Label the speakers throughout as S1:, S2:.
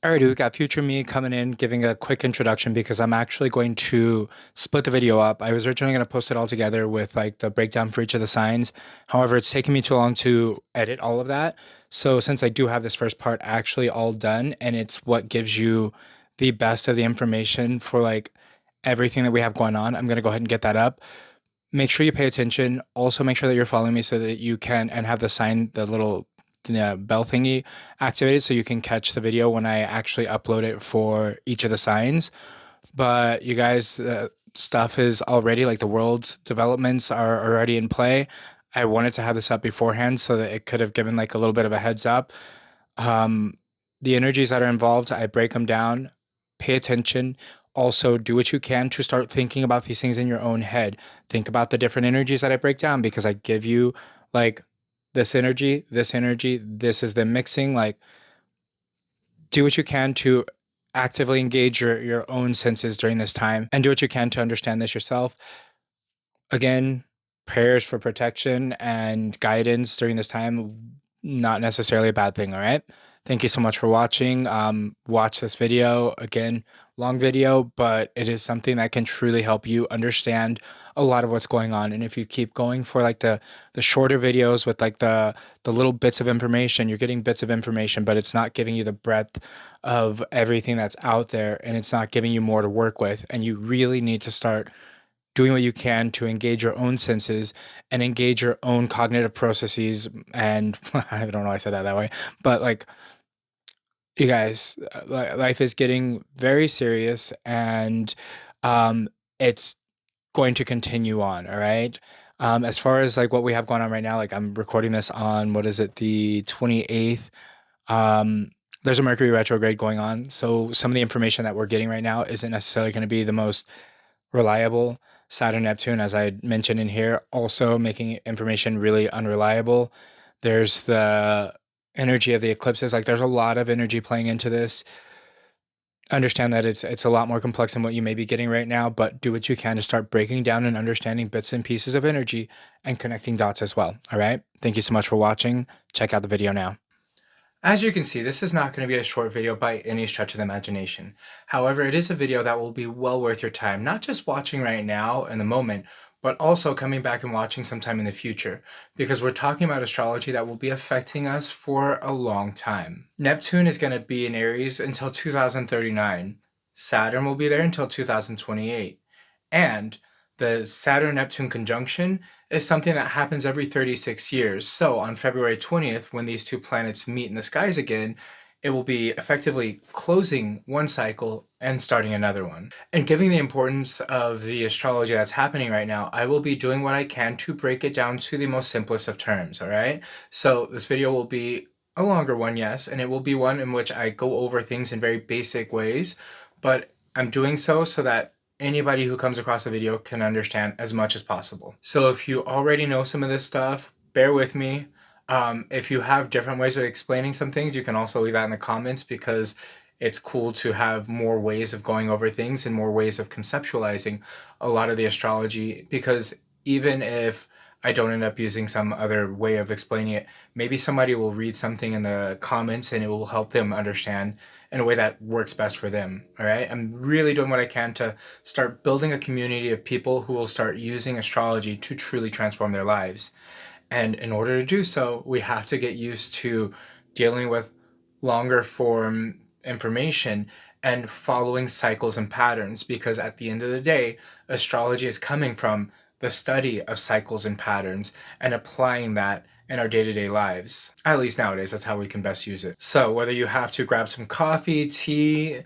S1: Alrighty, we got future me coming in, giving a quick introduction because I'm actually going to split the video up. I was originally going to post it all together with like the breakdown for each of the signs. However, it's taken me too long to edit all of that. So since I do have this first part actually all done, and it's what gives you the best of the information for like everything that we have going on, I'm going to go ahead and get that up. Make sure you pay attention. Also, make sure that you're following me so that you can and have the sign, the little bell thingy activated so you can catch the video when I actually upload it for each of the signs. But you guys, stuff is already like the world's developments are already in play. I wanted to have this up beforehand so that it could have given like a little bit of a heads up. Um, the energies that are involved, I break them down. Pay attention. Also, do what you can to start thinking about these things in your own head. Think about the different energies that I break down because I give you like this energy, this energy, this is the mixing. Like, do what you can to actively engage your own senses during this time and do what you can to understand this yourself. Again, prayers for protection and guidance during this time, not necessarily a bad thing, all right? Thank you so much for watching. Watch this video. Again, long video, but it is something that can truly help you understand a lot of what's going on. And if you keep going for like the shorter videos with like the little bits of information, you're getting bits of information, but it's not giving you the breadth of everything that's out there, and it's not giving you more to work with. And you really need to start doing what you can to engage your own senses and engage your own cognitive processes. And I don't know why I said that way, but like, you guys, life is getting very serious, and um, it's going to continue on. All right. As far as like what we have going on right now, like I'm recording this on what is it, the 28th. Um, there's a Mercury retrograde going on, so some of the information that we're getting right now isn't necessarily going to be the most reliable. Saturn Neptune, as I mentioned in here, also making information really unreliable. There's the energy of the eclipses. Like there's a lot of energy playing into this. Understand that it's a lot more complex than what you may be getting right now, but do what you can to start breaking down and understanding bits and pieces of energy and connecting dots as well. All right. Thank you so much for watching. Check out the video now. As you can see, this is not going to be a short video by any stretch of the imagination. However, it is a video that will be well worth your time, not just watching right now in the moment, but also coming back and watching sometime in the future, because we're talking about astrology that will be affecting us for a long time. Neptune is going to be in Aries until 2039. Saturn will be there until 2028. And the Saturn-Neptune conjunction is something that happens every 36 years. So on February 20th, when these two planets meet in the skies again, it will be effectively closing one cycle and starting another one. And given the importance of the astrology that's happening right now, I will be doing what I can to break it down to the most simplest of terms, all right? So this video will be a longer one, yes, and it will be one in which I go over things in very basic ways, but I'm doing so that anybody who comes across the video can understand as much as possible. So if you already know some of this stuff, bear with me. If you have different ways of explaining some things, you can also leave that in the comments, because it's cool to have more ways of going over things and more ways of conceptualizing a lot of the astrology, because even if I don't end up using some other way of explaining it, maybe somebody will read something in the comments and it will help them understand in a way that works best for them. All right. I'm really doing what I can to start building a community of people who will start using astrology to truly transform their lives. And in order to do so, we have to get used to dealing with longer form information and following cycles and patterns, because at the end of the day, astrology is coming from the study of cycles and patterns and applying that in our day-to-day lives. At least nowadays, that's how we can best use it. So whether you have to grab some coffee, tea,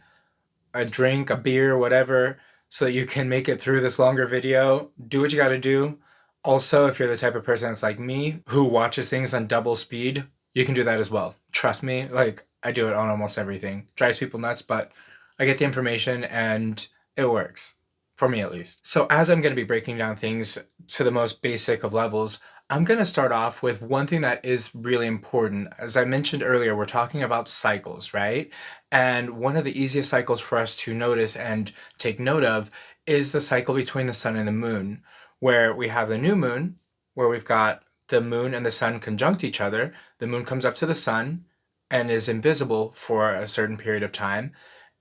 S1: a drink, a beer, whatever, so that you can make it through this longer video, do what you gotta do. Also, if you're the type of person that's like me, who watches things on double speed, you can do that as well. Trust me, like, I do it on almost everything. Drives people nuts, but I get the information and it works. For me, at least. So as I'm going to be breaking down things to the most basic of levels, I'm going to start off with one thing that is really important. As I mentioned earlier, we're talking about cycles, right? And one of the easiest cycles for us to notice and take note of is the cycle between the sun and the moon, where we have the new moon, where we've got the moon and the sun conjunct each other. The moon comes up to the sun, and is invisible for a certain period of time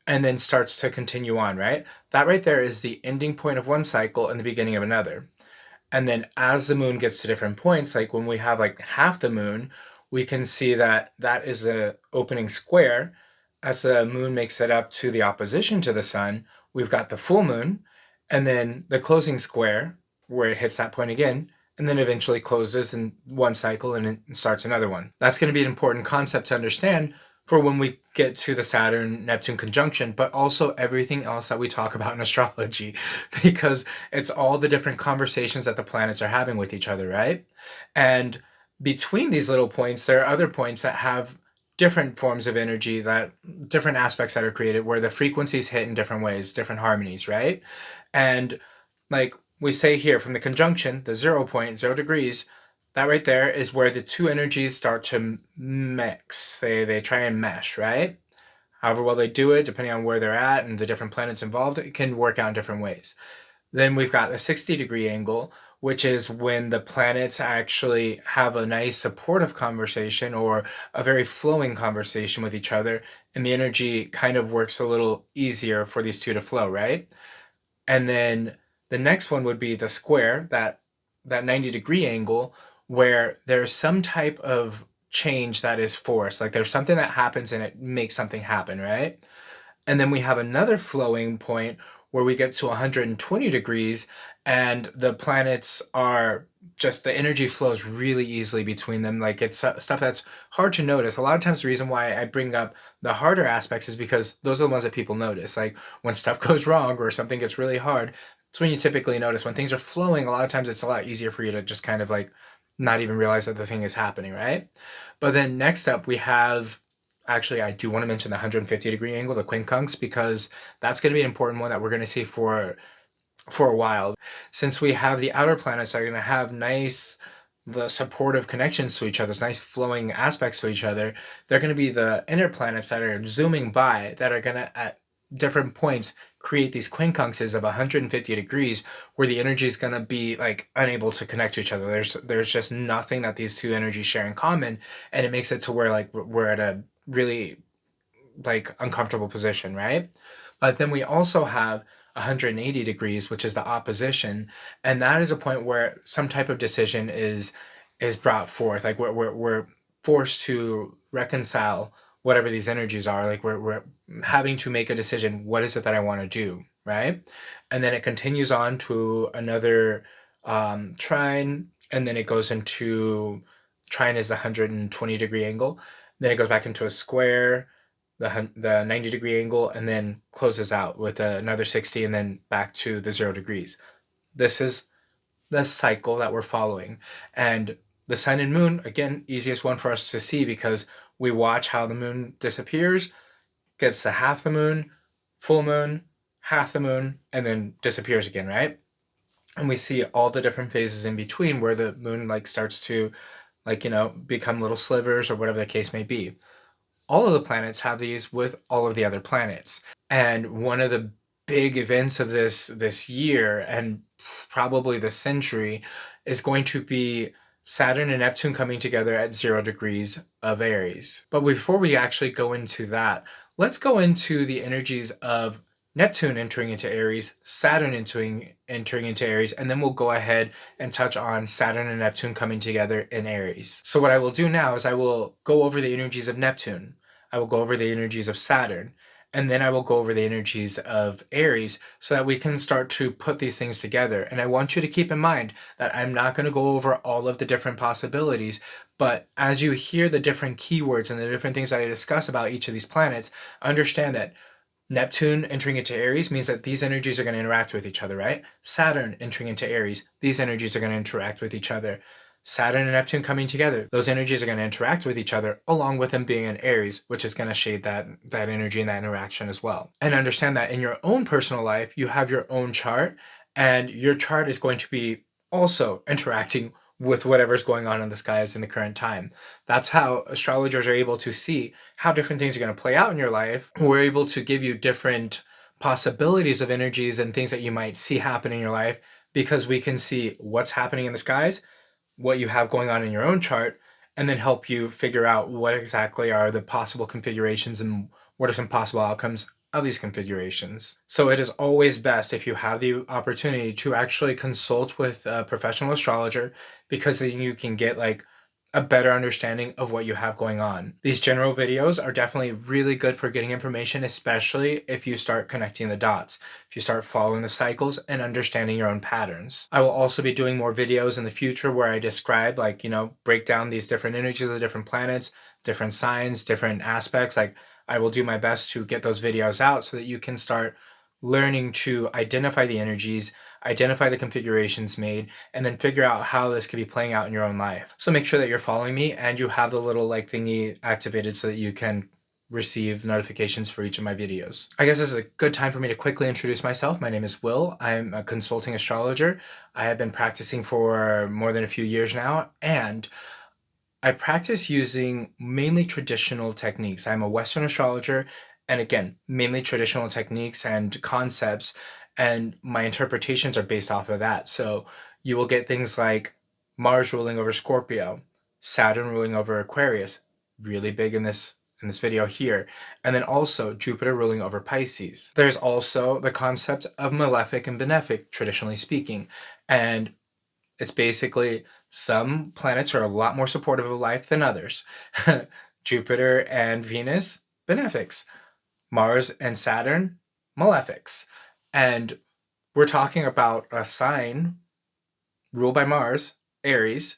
S1: and then starts to continue on, right? That right there is the ending point of one cycle and the beginning of another. And then as the moon gets to different points, like when we have like half the moon, we can see that that is the opening square. As the moon makes it up to the opposition to the sun, we've got the full moon, and then the closing square where it hits that point again, and then eventually closes in one cycle and it starts another one. That's going to be an important concept to understand for when we get to the Saturn Neptune conjunction, but also everything else that we talk about in astrology, because it's all the different conversations that the planets are having with each other, right? And between these little points, there are other points that have different forms of energy, that different aspects that are created where the frequencies hit in different ways, different harmonies, right? And like we say here from the conjunction, the 0 point, 0 degrees, that right there is where the two energies start to mix. They try and mesh, right? However well they do it, depending on where they're at and the different planets involved, it can work out in different ways. Then we've got a 60-degree angle, which is when the planets actually have a nice supportive conversation or a very flowing conversation with each other, and the energy kind of works a little easier for these two to flow, right? And then the next one would be the square, that 90-degree angle, where there's some type of change that is forced. Like there's something that happens and it makes something happen, right? And then we have another flowing point where we get to 120 degrees and the planets are just, the energy flows really easily between them. Like it's stuff that's hard to notice. A lot of times the reason why I bring up the harder aspects is because those are the ones that people notice. Like when stuff goes wrong or something gets really hard, it's when you typically notice. When things are flowing, a lot of times it's a lot easier for you to just kind of like not even realize that the thing is happening, right? But then next up we have, actually, I do want to mention the 150-degree angle, the quincunx, because that's going to be an important one that we're going to see for a while. Since we have the outer planets that are going to have nice, the supportive connections to each other, nice flowing aspects to each other, they're going to be the inner planets that are zooming by that are going to, at different points, create these quincunxes of 150 degrees where the energy is going to be like unable to connect to each other. There's just nothing that these two energies share in common, and it makes it to where like we're at a really like uncomfortable position, right? But then we also have 180 degrees, which is the opposition, and that is a point where some type of decision is brought forth. Like we're forced to reconcile whatever these energies are. Like we're having to make a decision. What is it that I want to do, right? And then it continues on to another trine, and then it goes into, trine is the 120-degree angle. Then it goes back into a square, the 90-degree angle, and then closes out with another 60 and then back to the 0 degrees. This is the cycle that we're following. And the sun and moon, again, easiest one for us to see because we watch how the moon disappears, gets to half the moon, full moon, half the moon, and then disappears again, right? And we see all the different phases in between where the moon like starts to like, become little slivers or whatever the case may be. All of the planets have these with all of the other planets. And one of the big events of this year and probably the century is going to be Saturn and Neptune coming together at 0 degrees of Aries. But before we actually go into that, let's go into the energies of Neptune entering into Aries, Saturn entering into Aries, and then we'll go ahead and touch on Saturn and Neptune coming together in Aries. So what I will do now is I will go over the energies of Neptune. I will go over the energies of Saturn, and then I will go over the energies of Aries so that we can start to put these things together. And I want you to keep in mind that I'm not going to go over all of the different possibilities, but as you hear the different keywords and the different things that I discuss about each of these planets, understand that Neptune entering into Aries means that these energies are going to interact with each other, right? Saturn entering into Aries, these energies are going to interact with each other. Saturn and Neptune coming together, those energies are going to interact with each other along with them being in Aries, which is going to shade that energy and that interaction as well. And understand that in your own personal life, you have your own chart, and your chart is going to be also interacting with whatever's going on in the skies in the current time. That's how astrologers are able to see how different things are going to play out in your life. We're able to give you different possibilities of energies and things that you might see happen in your life because we can see what's happening in the skies, what you have going on in your own chart, and then help you figure out what exactly are the possible configurations and what are some possible outcomes of these configurations. So it is always best if you have the opportunity to actually consult with a professional astrologer, because then you can get like a better understanding of what you have going on. These general videos are definitely really good for getting information, especially if you start connecting the dots, if you start following the cycles and understanding your own patterns. I will also be doing more videos in the future where I describe, like, break down these different energies of the different planets, different signs, different aspects. Like, I will do my best to get those videos out so that you can start learning to identify the energies, identify the configurations made, and then figure out how this could be playing out in your own life. So make sure that you're following me and you have the little like thingy activated so that you can receive notifications for each of my videos. I guess this is a good time for me to quickly introduce myself. My name is Will. I'm a consulting astrologer. I have been practicing for more than a few years now, and I practice using mainly traditional techniques. I'm a Western astrologer, and again, mainly traditional techniques and concepts, and my interpretations are based off of that. So you will get things like Mars ruling over Scorpio, Saturn ruling over Aquarius, really big in this video here, and then also Jupiter ruling over Pisces. There's also the concept of malefic and benefic, traditionally speaking, and it's basically some planets are a lot more supportive of life than others. Jupiter and Venus, benefics. Mars and Saturn, malefics. And we're talking about a sign ruled by Mars, Aries,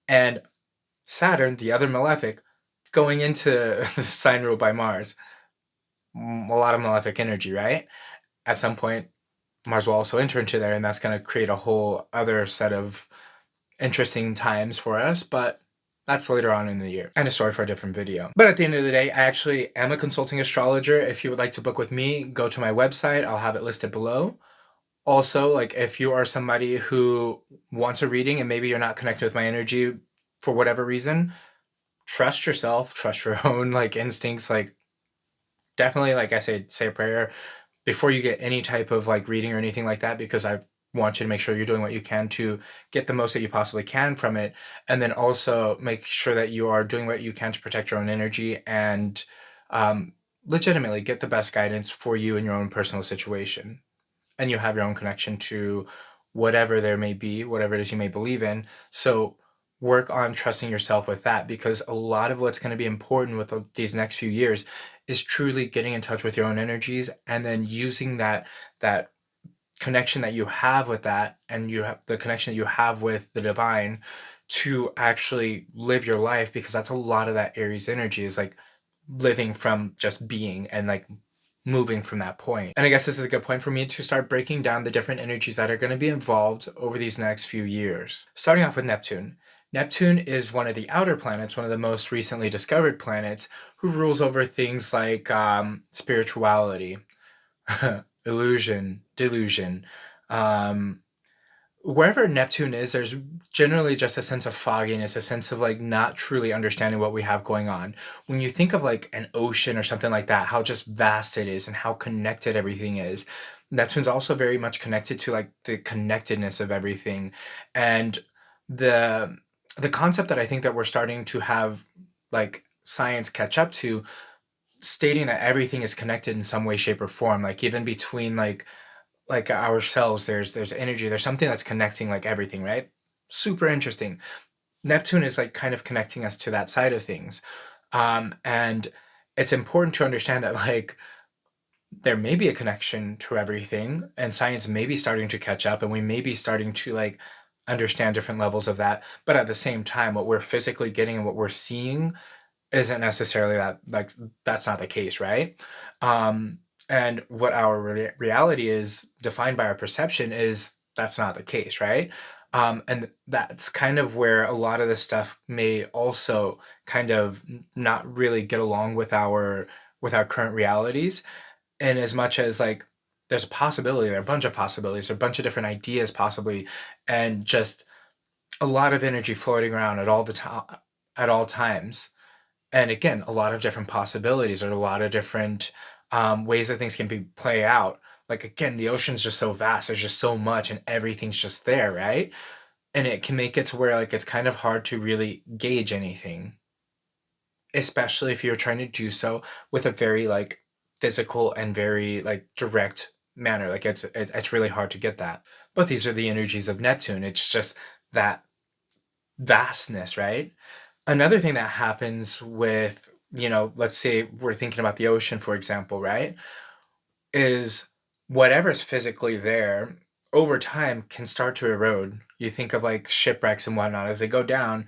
S1: and Saturn, the other malefic, going into the sign ruled by Mars. A lot of malefic energy, right? At some point, Mars will also enter into there, and that's going to create a whole other set of interesting times for us, but that's later on in the year and a story for a different video. But at the end of the day, I actually am a consulting astrologer. If you would like to book with me, go to my website. I'll have it listed below. Also, like if you are somebody who wants a reading and maybe you're not connected with my energy for whatever reason, trust yourself, trust your own like instincts. Like definitely, like I said, say a prayer before you get any type of like reading or anything like that, because I want you to make sure you're doing what you can to get the most that you possibly can from it. And then also make sure that you are doing what you can to protect your own energy and um, legitimately get the best guidance for you in your own personal situation. And you have your own connection to whatever there may be, whatever it is you may believe in. So work on trusting yourself with that, because a lot of what's going to be important with these next few years is truly getting in touch with your own energies and then using that connection that you have with that, and you have the connection that you have with the divine to actually live your life, because that's a lot of that Aries energy is like living from just being and like moving from that point. And I guess this is a good point for me to start breaking down the different energies that are going to be involved over these next few years. Starting off with Neptune. Neptune is one of the outer planets, one of the most recently discovered planets, who rules over things like spirituality, illusion, delusion. Um, Wherever Neptune is, there's generally just a sense of fogginess, a sense of like not truly understanding what we have going on. When you think of like an ocean or something like that, how just vast it is and how connected everything is. Neptune's also very much connected to like the connectedness of everything. And the the concept that I think that we're starting to have like science catch up to, stating that everything is connected in some way, shape, or form, like even between like ourselves, there's energy, there's something that's connecting like everything, right? Super interesting. Neptune is like kind of connecting us to that side of things. And it's important to understand that like there may be a connection to everything, and science may be starting to catch up, and we may be starting to like understand different levels of that. But at the same time, what we're physically getting and what we're seeing isn't necessarily that, like that's not the case, right? um and what our reality is defined by our perception is that's not the case, right? And that's kind of where a lot of this stuff may also kind of not really get along with our current realities, in as much as like there's a possibility, there are a bunch of possibilities, there are a bunch of different ideas possibly, and just a lot of energy floating around at all the time, at all times. And again, a lot of different possibilities or a lot of different ways that things can be play out. Like again, the ocean's just so vast. There's just so much, and everything's just there, right? And it can make it to where like it's kind of hard to really gauge anything, especially if you're trying to do so with a very like physical and very like direct manner. Like it's really hard to get that. But these are the energies of Neptune. It's just that vastness, right? Another thing that happens with, let's say we're thinking about the ocean, for example, right? Is whatever's physically there over time can start to erode. You think of like shipwrecks and whatnot as they go down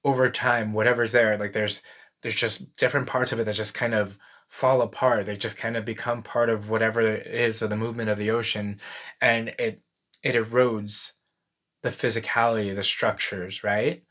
S1: over time, whatever's there, like there's just different parts of it that just kind of fall apart. They just kind of become part of whatever it is or the movement of the ocean, and it erodes the physicality, the structures, right?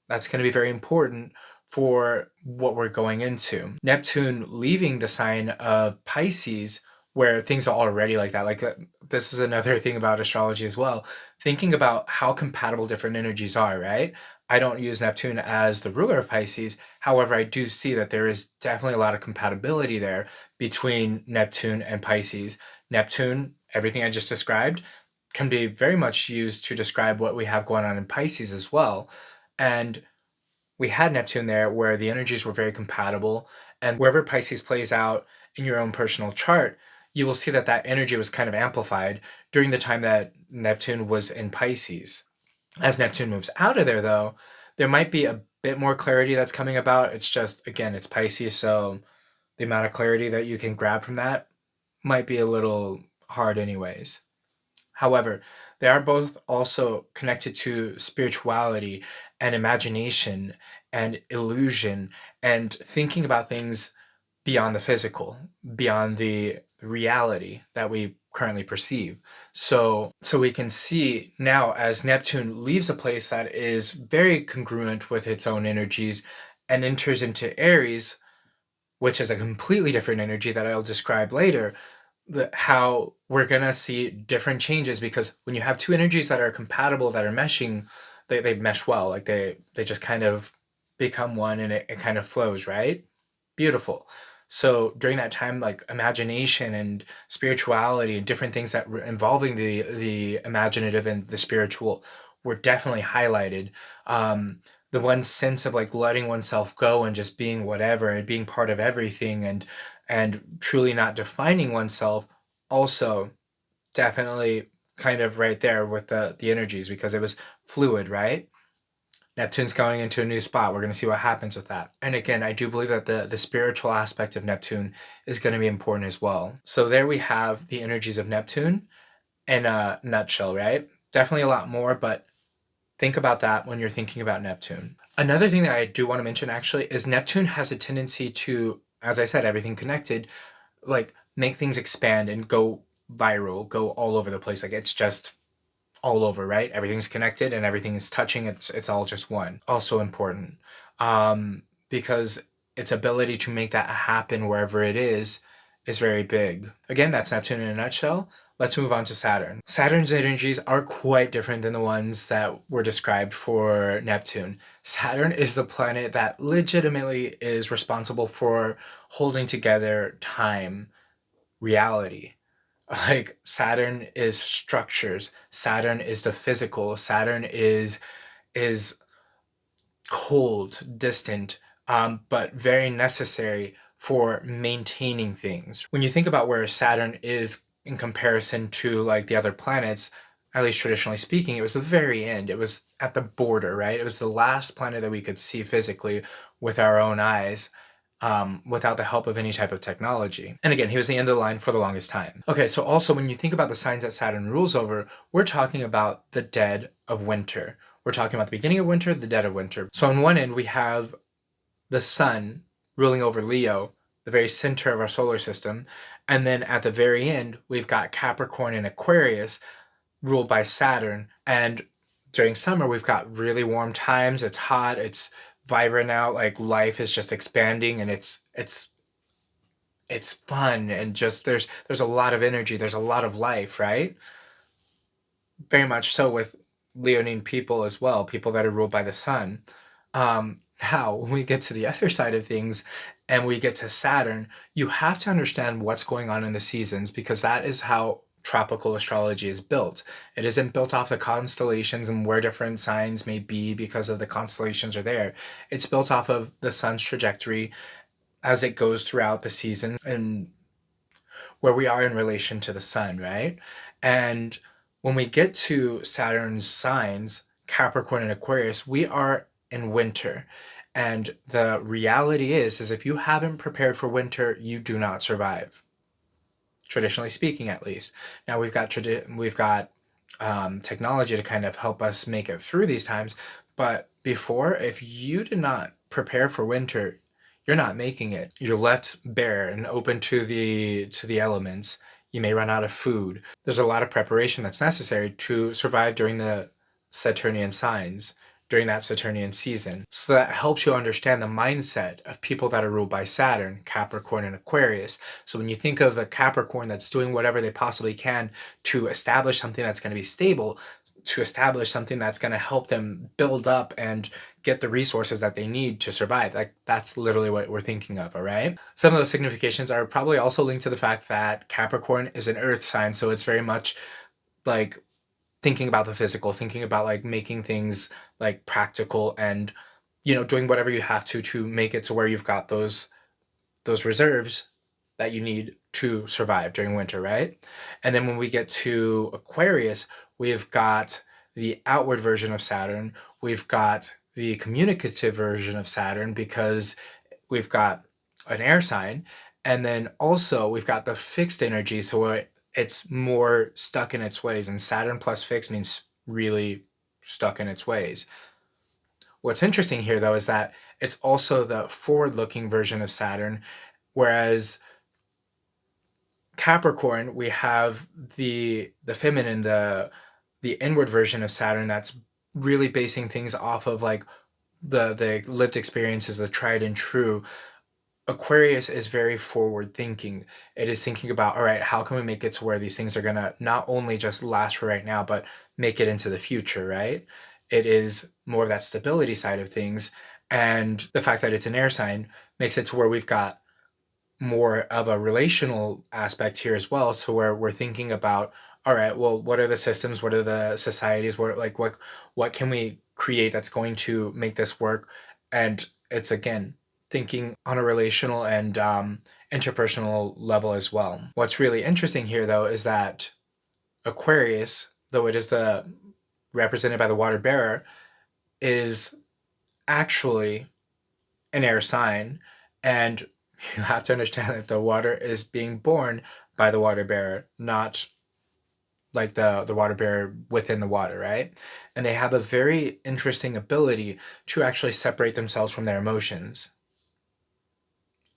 S1: That's going to be very important for what we're going into. Neptune leaving the sign of Pisces, where things are already like that. Like this is another thing about astrology as well. Thinking about how compatible different energies are, right? I don't use Neptune as the ruler of Pisces. However, I do see that there is definitely a lot of compatibility there between Neptune and Pisces. Neptune, everything I just described, can be very much used to describe what we have going on in Pisces as well. And we had Neptune there where the energies were very compatible. And wherever Pisces plays out in your own personal chart, you will see that that energy was kind of amplified during the time that Neptune was in Pisces. As Neptune moves out of there, though, there might be a bit more clarity that's coming about. It's just, again, it's Pisces, so the amount of clarity that you can grab from that might be a little hard, anyways. However, they are both also connected to spirituality and imagination and illusion and thinking about things beyond the physical, beyond the reality that we currently perceive. So we can see now as Neptune leaves a place that is very congruent with its own energies and enters into Aries, which is a completely different energy that I'll describe later, how we're gonna see different changes because when you have two energies that are compatible, that are meshing, they mesh well. Like they just kind of become one and it kind of flows, right? Beautiful. So during that time, like imagination and spirituality and different things that were involving the imaginative and the spiritual were definitely highlighted. The one sense of like letting oneself go and just being whatever and being part of everything and truly not defining oneself also definitely kind of right there with the energies because it was fluid, right? Neptune's going into a new spot. We're going to see what happens with that. And again, I do believe that the spiritual aspect of Neptune is going to be important as well. So there we have the energies of Neptune in a nutshell, right? Definitely a lot more, but think about that when you're thinking about Neptune. Another thing that I do want to mention actually is Neptune has a tendency to, as I said, everything connected, like make things expand and go viral, go all over the place. Like it's just all over, right? Everything's connected and everything is touching. It's all just one. Also important, because its ability to make that happen wherever it is very big. Again, that's Neptune in a nutshell. Let's move on to Saturn. Saturn's energies are quite different than the ones that were described for Neptune. Saturn is the planet that legitimately is responsible for holding together time, reality. Like Saturn is structures. Saturn is the physical. Saturn is cold, distant, but very necessary for maintaining things. When you think about where Saturn is in comparison to like the other planets, at least traditionally speaking, it was the very end. It was at the border, right? It was the last planet that we could see physically with our own eyes. Without the help of any type of technology. And again, he was the end of the line for the longest time. Okay, so also when you think about the signs that Saturn rules over, we're talking about the dead of winter. We're talking about the beginning of winter, the dead of winter. So on one end, we have the sun ruling over Leo, the very center of our solar system. And then at the very end, we've got Capricorn and Aquarius ruled by Saturn. And during summer, we've got really warm times. It's hot. It's vibrant out. Like life is just expanding, and it's fun and just there's a lot of energy. There's a lot of life, right? Very much so with Leonine people as well, people that are ruled by the sun. Now, when we get to the other side of things and we get to Saturn, you have to understand what's going on in the seasons because that is how tropical astrology is built. It isn't built off the constellations and where different signs may be because of the constellations are there. It's built off of the sun's trajectory as it goes throughout the season and where we are in relation to the sun, right? And when we get to Saturn's signs, Capricorn and Aquarius, we are in winter. And the reality is if you haven't prepared for winter, you do not survive, traditionally speaking, at least. Now we've got technology to kind of help us make it through these times, but before, if you did not prepare for winter, you're not making it. You're left bare and open to the elements. You may run out of food. There's a lot of preparation that's necessary to survive during the Saturnian signs, during that Saturnian season. So that helps you understand the mindset of people that are ruled by Saturn, Capricorn, and Aquarius. So when you think of a Capricorn that's doing whatever they possibly can to establish something that's going to be stable, to establish something that's going to help them build up and get the resources that they need to survive. Like, that's literally what we're thinking of, all right? Some of those significations are probably also linked to the fact that Capricorn is an earth sign, so it's very much like thinking about the physical, thinking about like making things like practical and doing whatever you have to make it to where you've got those reserves that you need to survive during winter, right? And then when we get to Aquarius, we've got the outward version of Saturn, we've got the communicative version of Saturn because we've got an air sign, and then also we've got the fixed energy, so it's more stuck in its ways, and Saturn plus fixed means really stuck in its ways. What's interesting here, though, is that it's also the forward-looking version of Saturn, whereas Capricorn, we have the feminine, the inward version of Saturn that's really basing things off of like the lived experiences, the tried and true. Aquarius is very forward thinking. It is thinking about, all right, how can we make it to where these things are going to not only just last for right now, but make it into the future, right? It is more of that stability side of things. And the fact that it's an air sign makes it to where we've got more of a relational aspect here as well. So where we're thinking about, all right, well, what are the systems? What are the societies? What can we create that's going to make this work? And it's again thinking on a relational and interpersonal level as well. What's really interesting here, though, is that Aquarius, though it is the represented by the water bearer, is actually an air sign, and you have to understand that the water is being born by the water bearer, not like the water bearer within the water, right? And they have a very interesting ability to actually separate themselves from their emotions.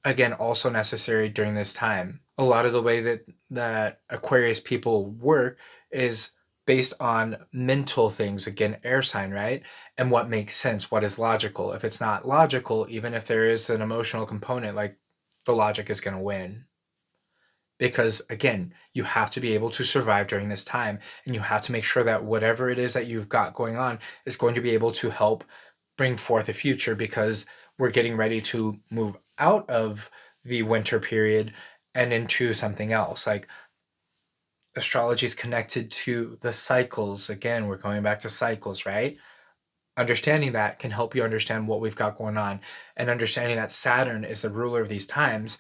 S1: Again, also necessary during this time. A lot of the way that Aquarius people work is based on mental things, again, air sign, right? And what makes sense, what is logical. If it's not logical, even if there is an emotional component, like, the logic is going to win. Because again, you have to be able to survive during this time, and you have to make sure that whatever it is that you've got going on is going to be able to help bring forth a future, because we're getting ready to move out of the winter period and into something else. Like, astrology is connected to the cycles. Again, we're going back to cycles, right? Understanding that can help you understand what we've got going on, and understanding that Saturn is the ruler of these times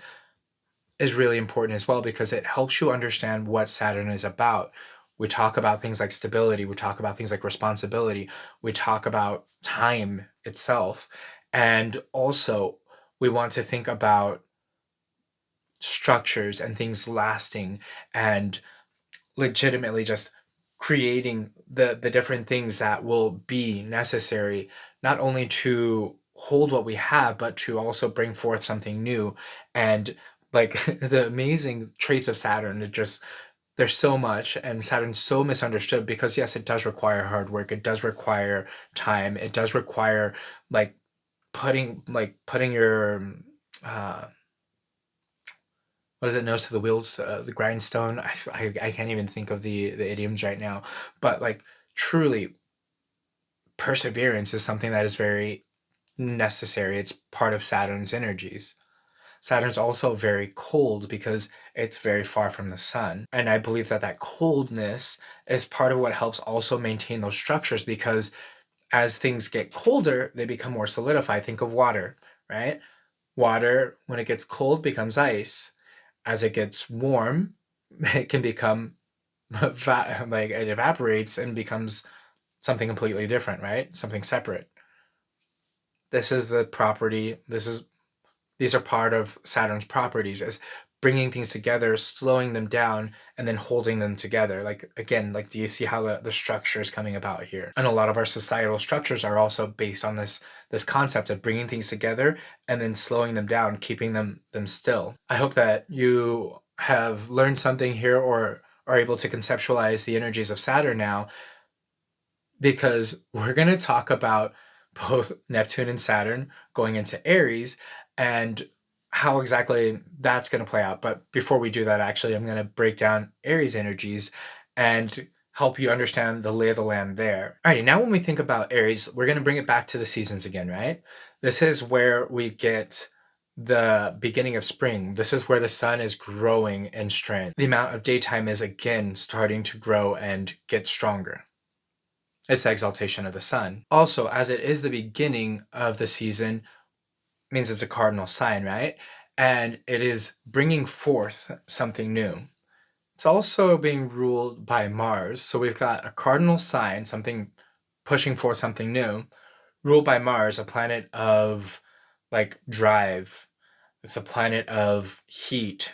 S1: is really important as well, because it helps you understand what Saturn is about. We talk about things like stability, we talk about things like responsibility, we talk about time itself, and also we want to think about structures and things lasting, and legitimately just creating the different things that will be necessary, not only to hold what we have, but to also bring forth something new. And like, the amazing traits of Saturn, it just, there's so much, and Saturn's so misunderstood because yes, it does require hard work, it does require time, it does require like putting your uh what is it, nose to the wheels, the grindstone. I can't even think of the idioms right now, but like, truly, perseverance is something that is very necessary. It's part of Saturn's energies. Saturn's also very cold because it's very far from the sun. And I believe that that coldness is part of what helps also maintain those structures, because as things get colder, they become more solidified. Think of water, right? Water, when it gets cold, becomes ice. As it gets warm, it can become like it evaporates and becomes something completely different, right? Something separate. This is the property. These are part of Saturn's properties, as bringing things together, slowing them down, and then holding them together. Like, again, like, do you see how the structure is coming about here? And a lot of our societal structures are also based on this concept of bringing things together and then slowing them down, keeping them still. I hope that you have learned something here, or are able to conceptualize the energies of Saturn now, because we're going to talk about both Neptune and Saturn going into Aries and how exactly that's going to play out. But before we do that, actually, I'm going to break down Aries energies and help you understand the lay of the land there. Alrighty, now when we think about Aries, we're going to bring it back to the seasons again, right? This is where we get the beginning of spring. This is where the sun is growing in strength. The amount of daytime is again starting to grow and get stronger. It's the exaltation of the sun. Also, as it is the beginning of the season, means it's a cardinal sign, right? And it is bringing forth something new. It's also being ruled by Mars. So we've got a cardinal sign, something pushing forth something new, ruled by Mars, a planet of like drive. It's a planet of heat,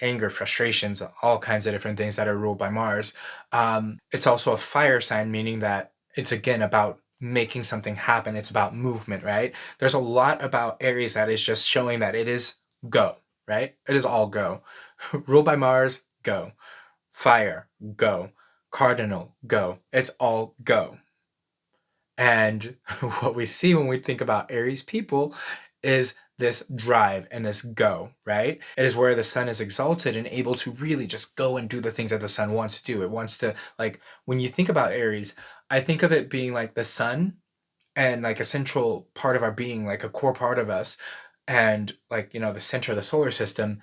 S1: anger, frustrations, all kinds of different things that are ruled by Mars. It's also a fire sign, meaning that it's again about making something happen. It's about movement, right? There's a lot about Aries that is just showing that it is go, right? It is all go. Ruled by Mars, go. Fire, go. Cardinal, go. It's all go. And what we see when we think about Aries people is this drive and this go, right? It is where the sun is exalted and able to really just go and do the things that the sun wants to do. It wants to, like, when you think about Aries, I think of it being like the sun and like a central part of our being, like a core part of us, and like, the center of the solar system,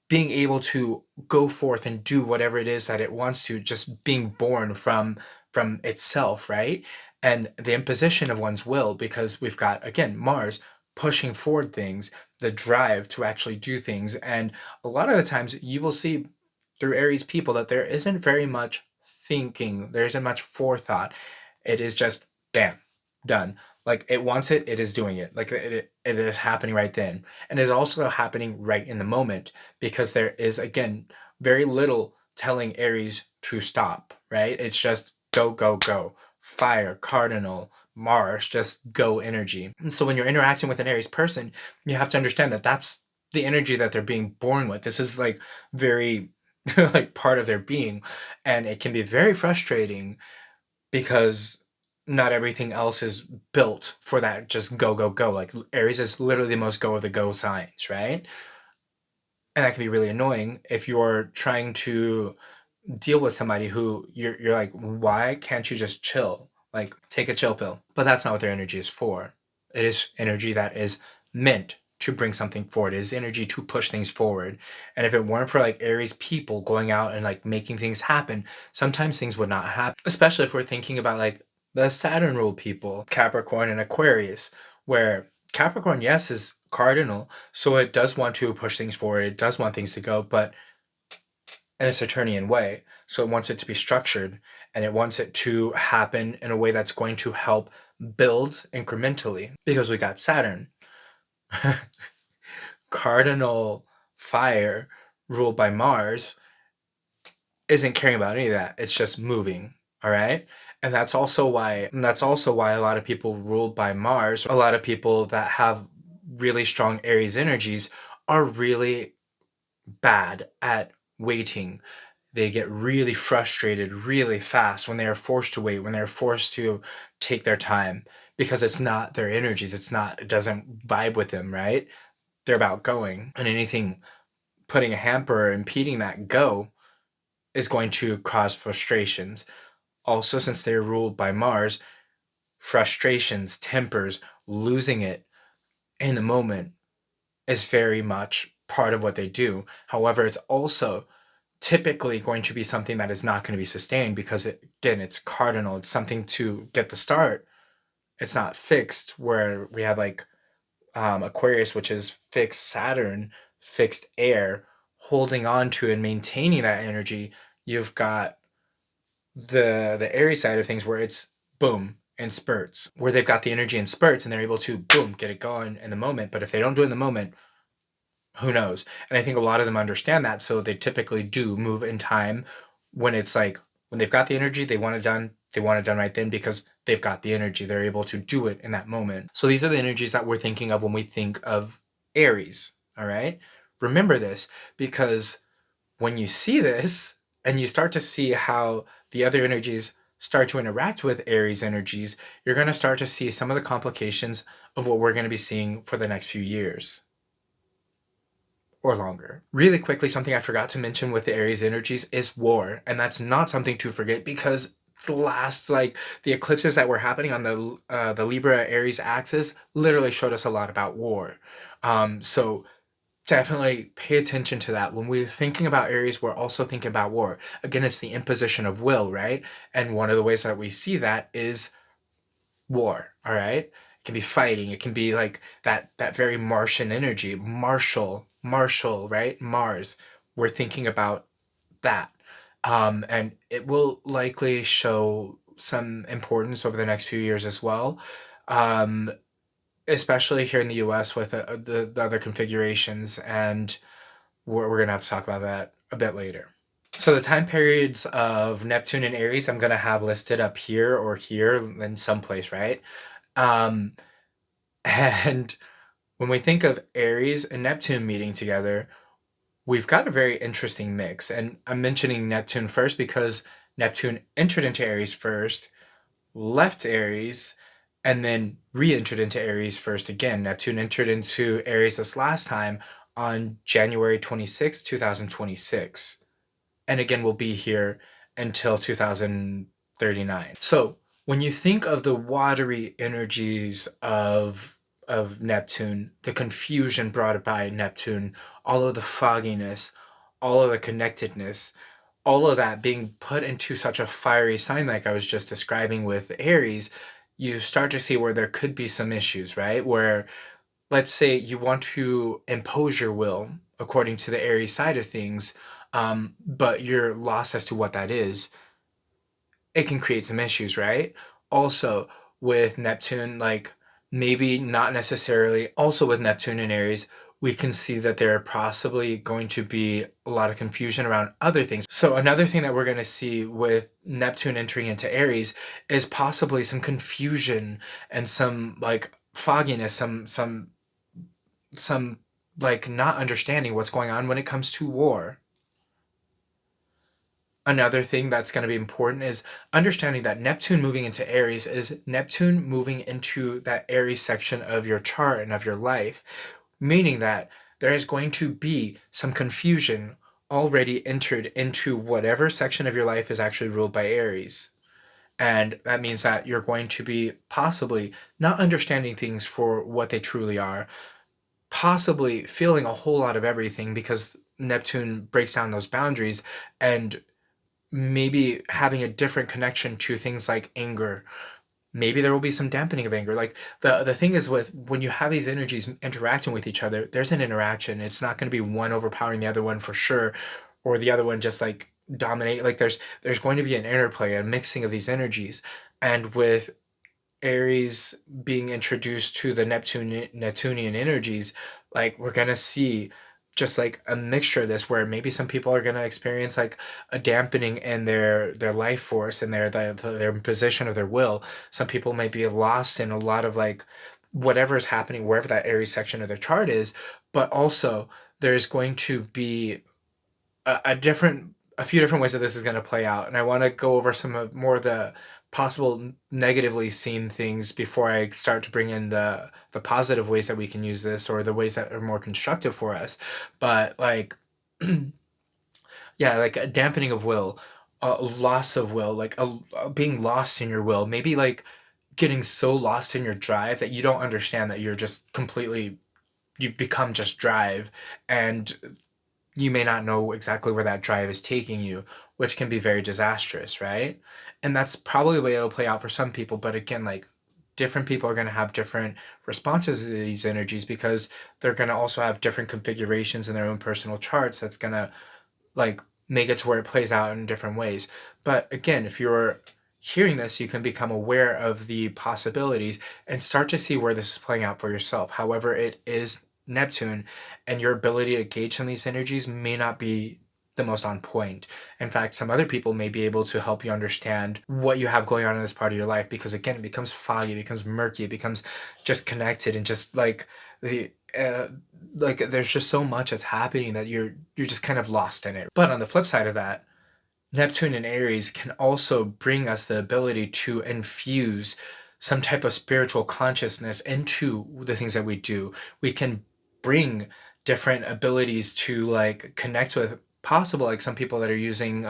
S1: being able to go forth and do whatever it is that it wants to, just being born from itself, right? And the imposition of one's will, because we've got again Mars pushing forward things, the drive to actually do things. And a lot of the times you will see through Aries people that there isn't very much thinking, there isn't much forethought. It is just bam, done. Like it wants it, it is doing it. Like it is happening right then. And it is also happening right in the moment, because there is again very little telling Aries to stop, right? It's just go, go, go. Fire, cardinal, Mars, just go energy. And so when you're interacting with an Aries person, you have to understand that that's the energy that they're being born with. This is like very like part of their being. And it can be very frustrating because not everything else is built for that just go, go, go. Like Aries is literally the most go of the go signs, right? And that can be really annoying if you're trying to deal with somebody who you're like, why can't you just chill? Like, take a chill pill. But that's not what their energy is for. It is energy that is meant to bring something forward. It is energy to push things forward. And if it weren't for like Aries people going out and like making things happen, sometimes things would not happen. Especially if we're thinking about like the Saturn ruled people, Capricorn and Aquarius, where Capricorn, yes, is cardinal. So it does want to push things forward. It does want things to go, but in a Saturnian way. So it wants it to be structured, and it wants it to happen in a way that's going to help build incrementally, because we got Saturn, cardinal fire ruled by Mars, isn't caring about any of that. It's just moving. All right. And that's also why a lot of people ruled by Mars, a lot of people that have really strong Aries energies, are really bad at waiting. They get really frustrated really fast when they are forced to wait, when they're forced to take their time, because it's not their energies. It doesn't vibe with them, right? They're about going. And anything putting a hamper or impeding that go is going to cause frustrations. Also, since they're ruled by Mars, frustrations, tempers, losing it in the moment is very much part of what they do. However, it's also typically going to be something that is not going to be sustained because again, it's cardinal. It's something to get the start. It's not fixed, where we have like Aquarius, which is fixed Saturn, fixed air, holding on to and maintaining that energy. You've got the Aries side of things where it's boom in spurts, where they've got the energy in spurts and they're able to boom get it going in the moment. But if they don't do it in the moment, who knows? And I think a lot of them understand that, so they typically do move in time when it's like when they've got the energy, they want it done. They want it done right then because they've got the energy. They're able to do it in that moment. So these are the energies that we're thinking of when we think of Aries. All right. Remember this, because when you see this and you start to see how the other energies start to interact with Aries energies, you're going to start to see some of the complications of what we're going to be seeing for the next few years or longer. Really quickly, something I forgot to mention with the Aries energies is war. And that's not something to forget, because the last, like, the eclipses that were happening on the Libra Aries axis literally showed us a lot about war. So definitely pay attention to that. When we're thinking about Aries, we're also thinking about war. Again, it's the imposition of will, right? And one of the ways that we see that is war. All right. It can be fighting. It can be like that very Martian energy, martial, right? Mars. We're thinking about that. And it will likely show some importance over the next few years as well. Um, Especially here in the US with the other configurations, and we're going to have to talk about that a bit later. So the time periods of Neptune and Aries, I'm going to have listed up here or here in some place, right? Um, and when we think of Aries and Neptune meeting together, we've got a very interesting mix. And I'm mentioning Neptune first because Neptune entered into Aries first, left Aries, and then re-entered into Aries first again. Neptune entered into Aries this last time on January 26, 2026. And again, we'll be here until 2039. So when you think of the watery energies of Neptune, the confusion brought by Neptune, all of the fogginess, all of the connectedness, all of that being put into such a fiery sign like I was just describing with Aries, you start to see where there could be some issues, right? Where, let's say you want to impose your will according to the Aries side of things, but you're lost as to what that is, it can create some issues, right? Also, with Neptune, like maybe not necessarily, also with Neptune in Aries, we can see that there are possibly going to be a lot of confusion around other things. So, another thing that we're going to see with Neptune entering into Aries is possibly some confusion and some like fogginess, some like not understanding what's going on when it comes to war. Another thing that's going to be important is understanding that Neptune moving into Aries is Neptune moving into that Aries section of your chart and of your life, meaning that there is going to be some confusion already entered into whatever section of your life is actually ruled by Aries. And that means that you're going to be possibly not understanding things for what they truly are, possibly feeling a whole lot of everything because Neptune breaks down those boundaries, and maybe having a different connection to things like anger. Maybe there will be some dampening of anger. Like the thing is, with when you have these energies interacting with each other, there's an interaction. It's not going to be one overpowering the other one for sure, or the other one just like dominate. Like there's going to be an interplay, a mixing of these energies. And with Aries being introduced to the Neptunian energies, like we're gonna see just like a mixture of this, where maybe some people are gonna experience like a dampening in their life force and their position of their will. Some people may be lost in a lot of like whatever is happening wherever that Aries section of their chart is, but also there's going to be a few different ways that this is going to play out, and I want to go over some of more of the possible negatively seen things before I start to bring in the positive ways that we can use this, or the ways that are more constructive for us. But like yeah, like a dampening of will, a loss of will, like a being lost in your will, maybe like getting so lost in your drive that you don't understand that you're just completely you've become just drive, and you may not know exactly where that drive is taking you, which can be very disastrous, right? And that's probably the way it'll play out for some people. But again, like, different people are going to have different responses to these energies because they're going to also have different configurations in their own personal charts that's going to like make it to where it plays out in different ways. But again, if you're hearing this, you can become aware of the possibilities and start to see where this is playing out for yourself. However, it is Neptune, and your ability to gauge some of these energies may not be the most on point. In fact, some other people may be able to help you understand what you have going on in this part of your life, because again, it becomes foggy, it becomes murky, it becomes just connected, and just the like there's just so much that's happening that you're just kind of lost in it. But on the flip side of that, Neptune and Aries can also bring us the ability to infuse some type of spiritual consciousness into the things that we do. We can bring different abilities to like connect with possible, like some people that are using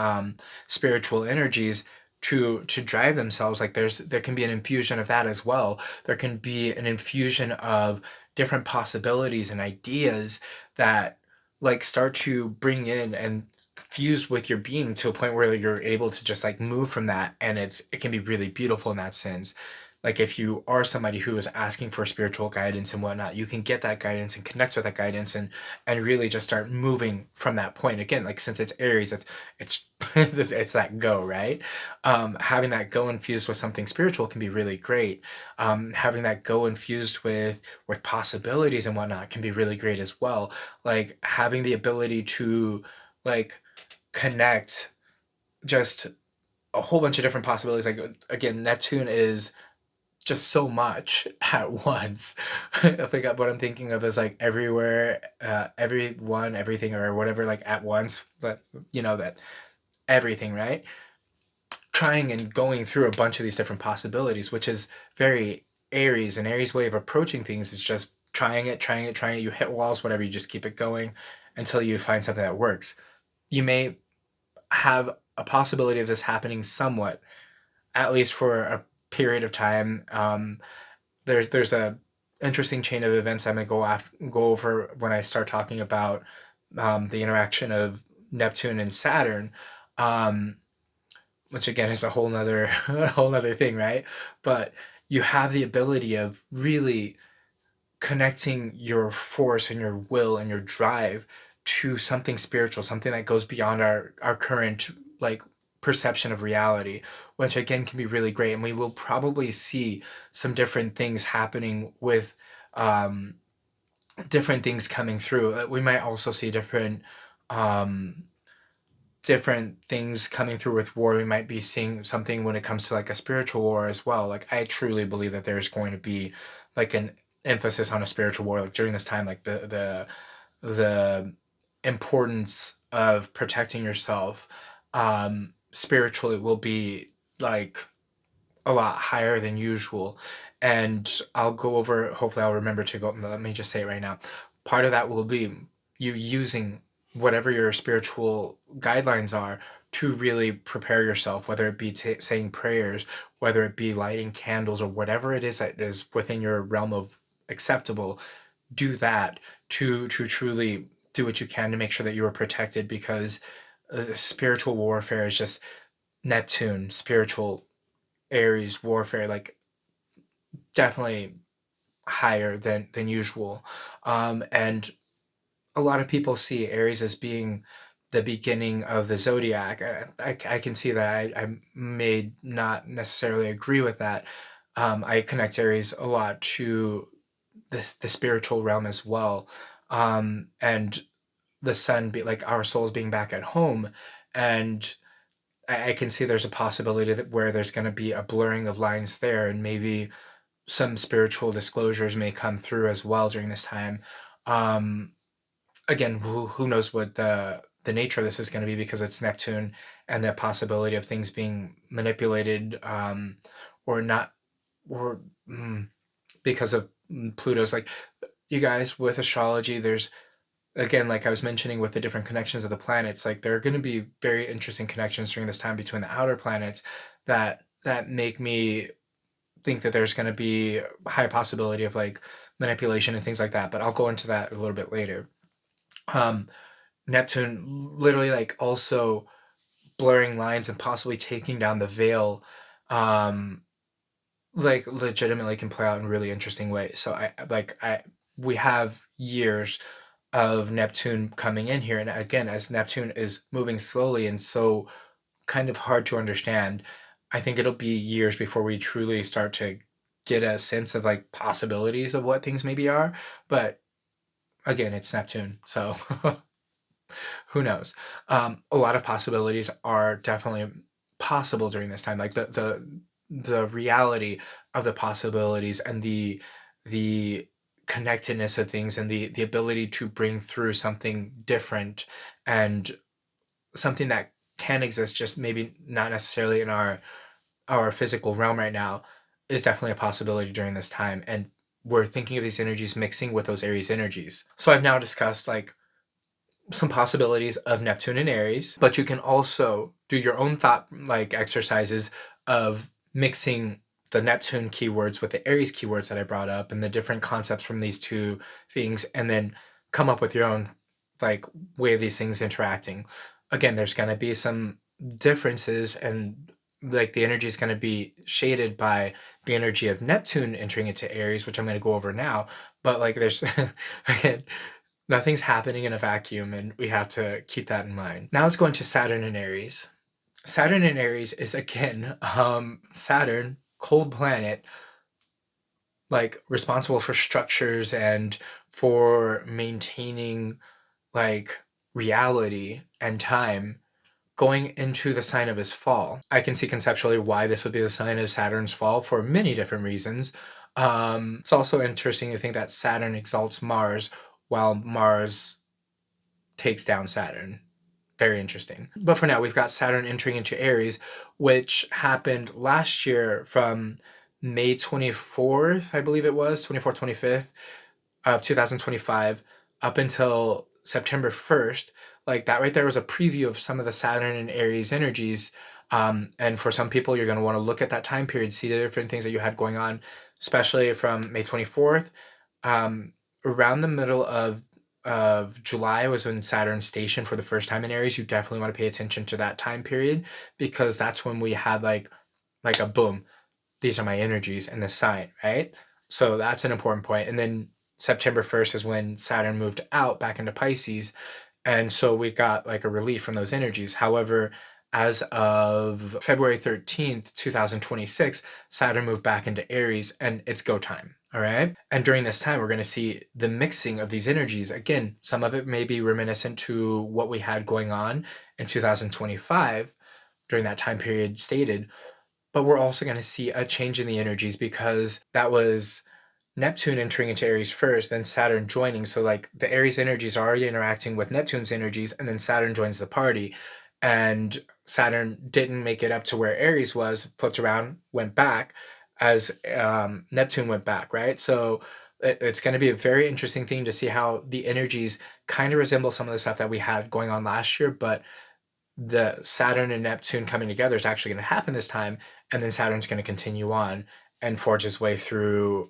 S1: spiritual energies to drive themselves. Like there can be an infusion of that as well. There can be an infusion of different possibilities and ideas that like start to bring in and fused with your being to a point where you're able to just like move from that, and it can be really beautiful in that sense. Like if you are somebody who is asking for spiritual guidance and whatnot, you can get that guidance and connect with that guidance and really just start moving from that point. Again, like since it's Aries, it's it's that go, right? Having that go infused with something spiritual can be really great. Having that go infused with possibilities and whatnot can be really great as well. Like having the ability to like connect just a whole bunch of different possibilities. Like again, Neptune is just so much at once. I think what I'm thinking of is like everywhere, everyone, everything, or whatever, like at once. But that everything, right? Trying and going through a bunch of these different possibilities, which is very Aries. An Aries way of approaching things is just trying it, trying it, trying it. You hit walls, whatever. You just keep it going until you find something that works. You may have a possibility of this happening somewhat, at least for a period of time. There's a interesting chain of events I'm gonna go over when I start talking about the interaction of Neptune and Saturn, um, which again is a whole nother a whole nother thing, right? But you have the ability of really connecting your force and your will and your drive to something spiritual, something that goes beyond our current like perception of reality, which again can be really great. And we will probably see some different things happening with um, different things coming through. We might also see um, different things coming through with war. We might be seeing something when it comes to like a spiritual war as well. Like I truly believe that there's going to be like an emphasis on a spiritual war like during this time, like the importance of protecting yourself spiritually will be like a lot higher than usual. And I'll go over, hopefully I'll remember to go, let me just say it right now. Part of that will be you using whatever your spiritual guidelines are to really prepare yourself, whether it be saying prayers, whether it be lighting candles, or whatever it is that is within your realm of acceptable. Do that to truly do what you can to make sure that you are protected, because spiritual warfare is just Neptune, spiritual Aries warfare, like definitely higher than usual. And a lot of people see Aries as being the beginning of the zodiac. I can see that. I may not necessarily agree with that. I connect Aries a lot to the spiritual realm as well. And the sun be like our souls being back at home. And I can see there's a possibility that where there's going to be a blurring of lines there, and maybe some spiritual disclosures may come through as well during this time. Um, Again, who knows what the nature of this is going to be, because it's Neptune, and the possibility of things being manipulated or not, or because of Pluto's, like, you guys, with astrology, there's, again, like I was mentioning with the different connections of the planets, like there are going to be very interesting connections during this time between the outer planets that make me think that there's going to be a high possibility of like manipulation and things like that, but I'll go into that a little bit later. Neptune literally like also blurring lines and possibly taking down the veil, like legitimately can play out in really interesting ways. So we have years of Neptune coming in here, and again, as Neptune is moving slowly and so kind of hard to understand, I think it'll be years before we truly start to get a sense of like possibilities of what things maybe are. But again, it's Neptune, so who knows? A lot of possibilities are definitely possible during this time. Like the reality of the possibilities and the connectedness of things and the ability to bring through something different and something that can exist, just maybe not necessarily in our physical realm right now, is definitely a possibility during this time. And we're thinking of these energies mixing with those Aries energies. So I've now discussed like some possibilities of Neptune and Aries, but you can also do your own thought like exercises of mixing the Neptune keywords with the Aries keywords that I brought up and the different concepts from these two things, and then come up with your own like way of these things interacting. Again, there's going to be some differences, and like the energy is going to be shaded by the energy of Neptune entering into Aries, which I'm going to go over now. But like there's again, nothing's happening in a vacuum, and we have to keep that in mind. Now let's go into Saturn and Aries. Saturn and Aries is again, Saturn, cold planet, like responsible for structures and for maintaining like reality and time, going into the sign of his fall. I can see conceptually why this would be the sign of Saturn's fall for many different reasons. It's also interesting to think that Saturn exalts Mars while Mars takes down Saturn. Very interesting. But for now, we've got Saturn entering into Aries, which happened last year from May 24th, I believe it was, 24th, 25th of 2025, up until September 1st. Like that right there was a preview of some of the Saturn and Aries energies. And for some people, you're going to want to look at that time period, see the different things that you had going on, especially from May 24th. Around the middle of July was when Saturn stationed for the first time in Aries. You definitely want to pay attention to that time period, because that's when we had like a boom. These are my energies in the sign, right? So that's an important point. And then September 1st is when Saturn moved out back into Pisces. And so we got like a relief from those energies. However, as of February 13th, 2026, Saturn moved back into Aries, and it's go time. All right. And during this time, we're going to see the mixing of these energies. Again, some of it may be reminiscent to what we had going on in 2025 during that time period stated, but we're also going to see a change in the energies, because that was Neptune entering into Aries first, then Saturn joining. So like the Aries energies are already interacting with Neptune's energies, and then Saturn joins the party. And Saturn didn't make it up to where Aries was, flipped around, went back as Neptune went back, right? So it's going to be a very interesting thing to see how the energies kind of resemble some of the stuff that we had going on last year, but the Saturn and Neptune coming together is actually going to happen this time, and then Saturn's going to continue on and forge his way through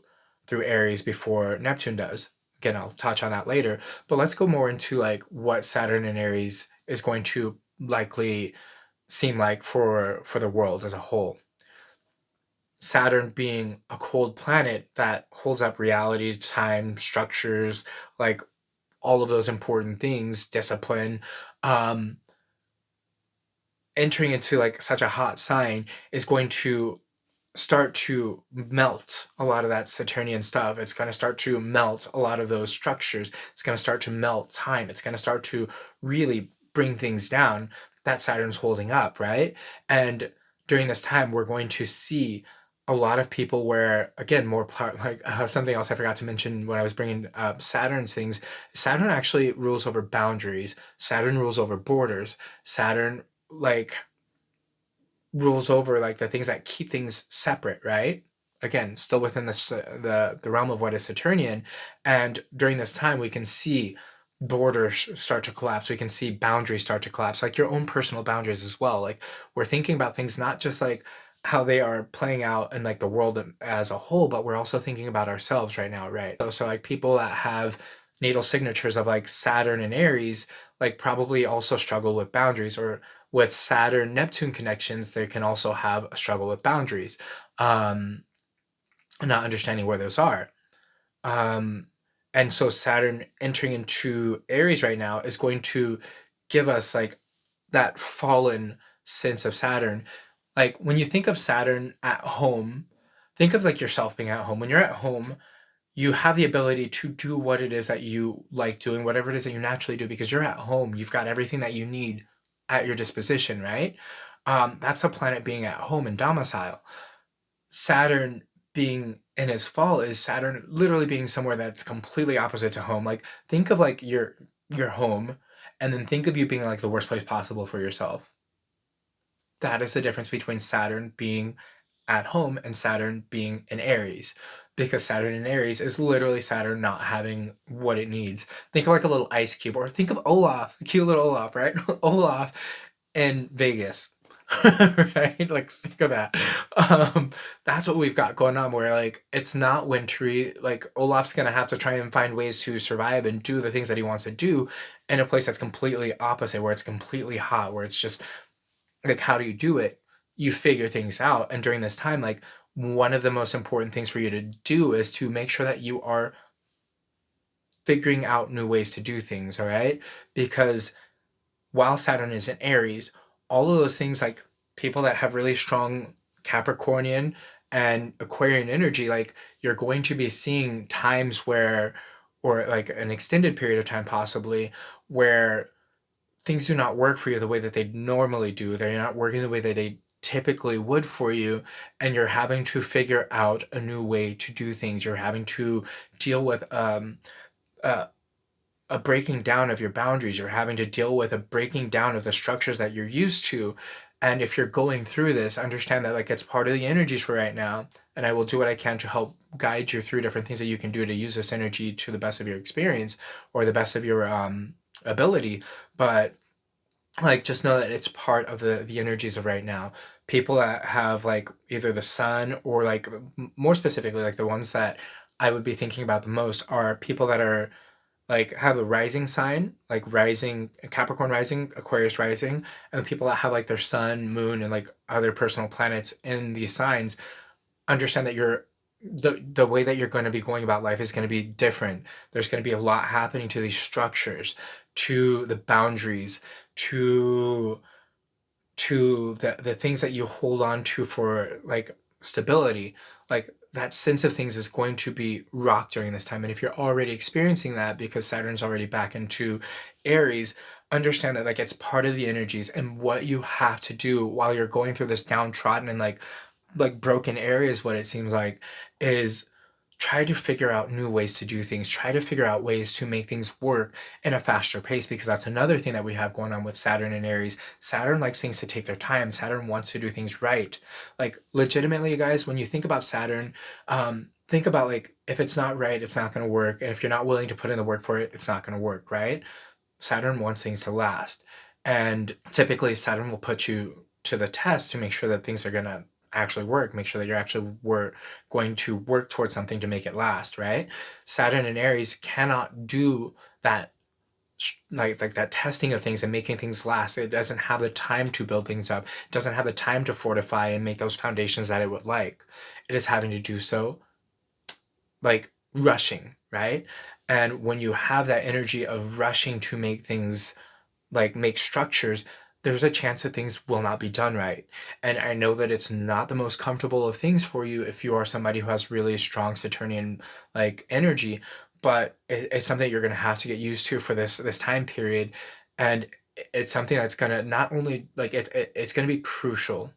S1: Aries before Neptune does. Again, I'll touch on that later, but let's go more into like what Saturn and Aries is going to likely seem like for the world as a whole. Saturn being a cold planet that holds up reality, time, structures, like all of those important things, discipline, um, entering into like such a hot sign is going to start to melt a lot of that Saturnian stuff. It's going to start to melt a lot of those structures. It's going to start to melt time. It's going to start to really bring things down that Saturn's holding up, right? And during this time, we're going to see a lot of people where, again, more part like something else I forgot to mention when I was bringing up Saturn's things. Saturn actually rules over boundaries. Saturn rules over borders. Saturn like rules over like the things that keep things separate, right? Again, still within the realm of what is Saturnian. And during this time, we can see borders start to collapse. We can see boundaries start to collapse, like your own personal boundaries as well. Like we're thinking about things not just like how they are playing out in like the world as a whole, but we're also thinking about ourselves right now, right? So like people that have natal signatures of like Saturn and Aries, like probably also struggle with boundaries, or with Saturn Neptune connections, they can also have a struggle with boundaries, um, not understanding where those are. Um, and so Saturn entering into Aries right now is going to give us like that fallen sense of Saturn. Like when you think of Saturn at home, think of like yourself being at home. When you're at home, you have the ability to do what it is that you like doing, whatever it is that you naturally do, because you're at home. You've got everything that you need at your disposition, right? That's a planet being at home and domicile. Saturn being in his fall is Saturn literally being somewhere that's completely opposite to home. Like think of like your home, and then think of you being like the worst place possible for yourself. That is the difference between Saturn being at home and Saturn being in Aries. Because Saturn in Aries is literally Saturn not having what it needs. Think of like a little ice cube, or think of Olaf, the cute little Olaf, right? Olaf in Vegas. Right? Like think of that. Um, that's what we've got going on, where like it's not wintry. Like Olaf's gonna have to try and find ways to survive and do the things that he wants to do in a place that's completely opposite, where it's completely hot, where it's just like, how do you do it? You figure things out. And during this time, like one of the most important things for you to do is to make sure that you are figuring out new ways to do things. All right. Because while Saturn is in Aries, all of those things, like people that have really strong Capricornian and Aquarian energy, like you're going to be seeing times where, or like an extended period of time possibly, where things do not work for you the way that they normally do. They're not working the way that they typically would for you, and you're having to figure out a new way to do things. You're having to deal with uh, a breaking down of your boundaries. You're having to deal with a breaking down of the structures that you're used to. And if you're going through this, understand that like it's part of the energies for right now. And I will do what I can to help guide you through different things that you can do to use this energy to the best of your experience, or the best of your ability. But like just know that it's part of the energies of right now. People that have like either the sun, or like more specifically like the ones that I would be thinking about the most are people that are like have a rising sign, like rising Capricorn rising, Aquarius rising, and the people that have like their sun, moon, and like other personal planets in these signs. Understand that the way that you're going to be going about life is going to be different. There's going to be a lot happening to these structures, to the boundaries, to the things that you hold on to for like stability. Like that sense of things is going to be rocked during this time. And if you're already experiencing that because Saturn's already back into Aries, understand that like it's part of the energies. And what you have to do while you're going through this downtrodden and like broken areas, what it seems like, is try to figure out new ways to do things, try to figure out ways to make things work in a faster pace, because that's another thing that we have going on with Saturn and Aries. Saturn likes things to take their time. Saturn wants to do things right. Like legitimately, you guys, when you think about Saturn, think about like if it's not right, it's not going to work, and if you're not willing to put in the work for it, it's not going to work, right? Saturn wants things to last. And typically, Saturn will put you to the test to make sure that things are going to actually work, make sure that you're actually going to work towards something to make it last, right? Saturn and Aries cannot do that, like that testing of things and making things last. It doesn't have the time to build things up. It doesn't have the time to fortify and make those foundations that it would like. It is having to do so like rushing, right? And when you have that energy of rushing to make things, like make structures, there's a chance that things will not be done right. And I know that it's not the most comfortable of things for you if you are somebody who has really strong Saturnian like energy, but it's something you're going to have to get used to for this time period. And it's something that's going to not only like it's going to be crucial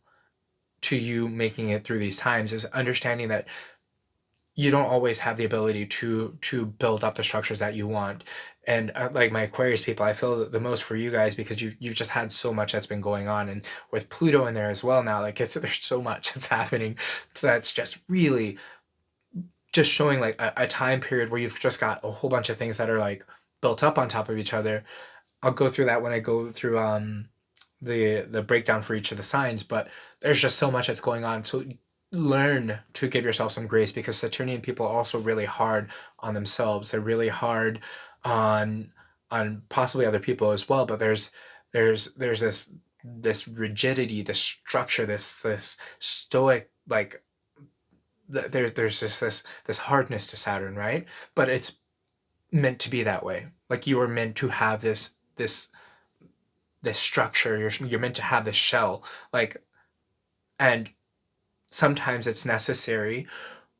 S1: to you making it through these times, is understanding that you don't always have the ability to build up the structures that you want. And like my Aquarius people, I feel the most for you guys, because you've just had so much that's been going on, and with Pluto in there as well now, like it's there's so much that's happening. So that's just really just showing like a time period where you've just got a whole bunch of things that are like built up on top of each other. I'll go through that when I go through the breakdown for each of the signs, but there's just so much that's going on. So learn to give yourself some grace, because Saturnian people are also really hard on themselves. They're really hard on possibly other people as well. But there's this rigidity, this structure, this stoic, like there's just this hardness to Saturn, right? But it's meant to be that way. Like you are meant to have this structure. You're meant to have this shell, like, and sometimes it's necessary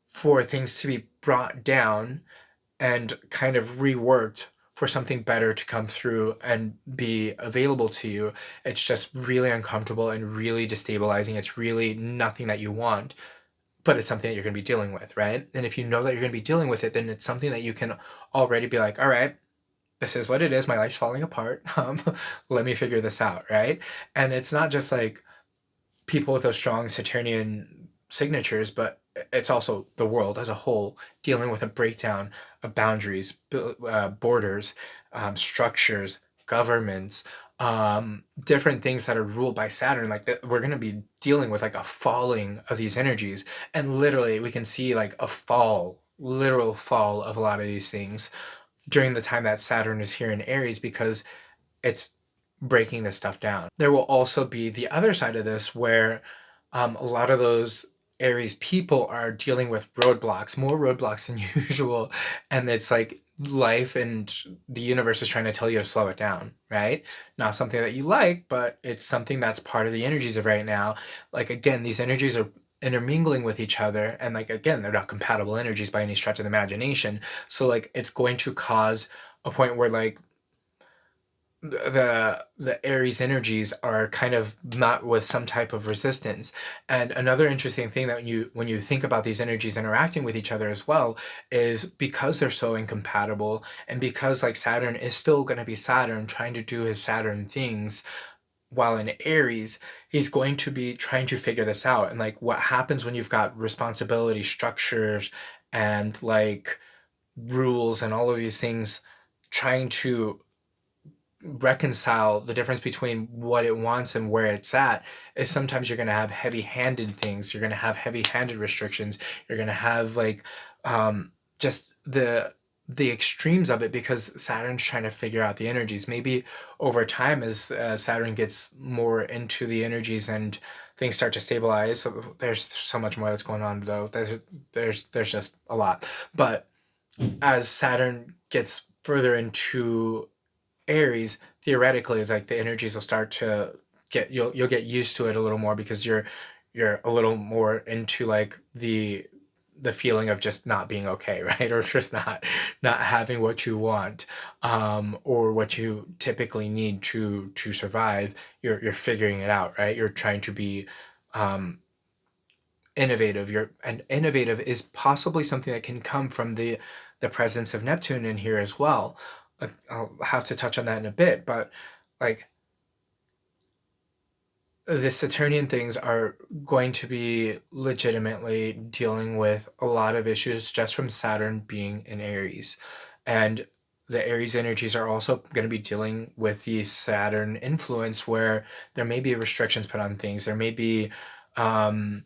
S1: for things to be brought down and kind of reworked for something better to come through and be available to you. It's just really uncomfortable and really destabilizing. It's really nothing that you want, but it's something that you're going to be dealing with, right? And if you know that you're going to be dealing with it, then it's something that you can already be like, all right, this is what it is. My life's falling apart. Let me figure this out, right? And it's not just like people with those strong Saturnian signatures, but it's also the world as a whole dealing with a breakdown of boundaries, borders, structures, governments, different things that are ruled by Saturn. Like that, we're going to be dealing with like a falling of these energies, and literally we can see like a fall, literal fall of a lot of these things during the time that Saturn is here in Aries, because it's breaking this stuff down. There will also be the other side of this where a lot of those Aries people are dealing with roadblocks, more roadblocks than usual. And it's like life and the universe is trying to tell you to slow it down, right? Not something that you like, but it's something that's part of the energies of right now. Like, again, these energies are intermingling with each other. And like, again, they're not compatible energies by any stretch of the imagination. So like, it's going to cause a point where like the Aries energies are kind of met with some type of resistance. And another interesting thing that when you think about these energies interacting with each other as well, is because they're so incompatible, and because like Saturn is still going to be Saturn trying to do his Saturn things, while in Aries he's going to be trying to figure this out. And like what happens when you've got responsibility structures and like rules and all of these things trying to reconcile the difference between what it wants and where it's at, is sometimes you're going to have heavy-handed things, you're going to have heavy-handed restrictions, you're going to have like just the extremes of it, because Saturn's trying to figure out the energies. Maybe over time, as Saturn gets more into the energies and things start to stabilize. So there's so much more that's going on, though. There's just a lot. But as Saturn gets further into Aries, theoretically, it's like the energies will start to you'll get used to it a little more, because you're a little more into like the feeling of just not being okay, right? Or just not having what you want, or what you typically need to survive. You're figuring it out, right? You're trying to be um, innovative. And innovative is possibly something that can come from the presence of Neptune in here as well. I'll have to touch on that in a bit, but like the Saturnian things are going to be legitimately dealing with a lot of issues just from Saturn being in Aries. And the Aries energies are also going to be dealing with the Saturn influence, where there may be restrictions put on things. There may be um,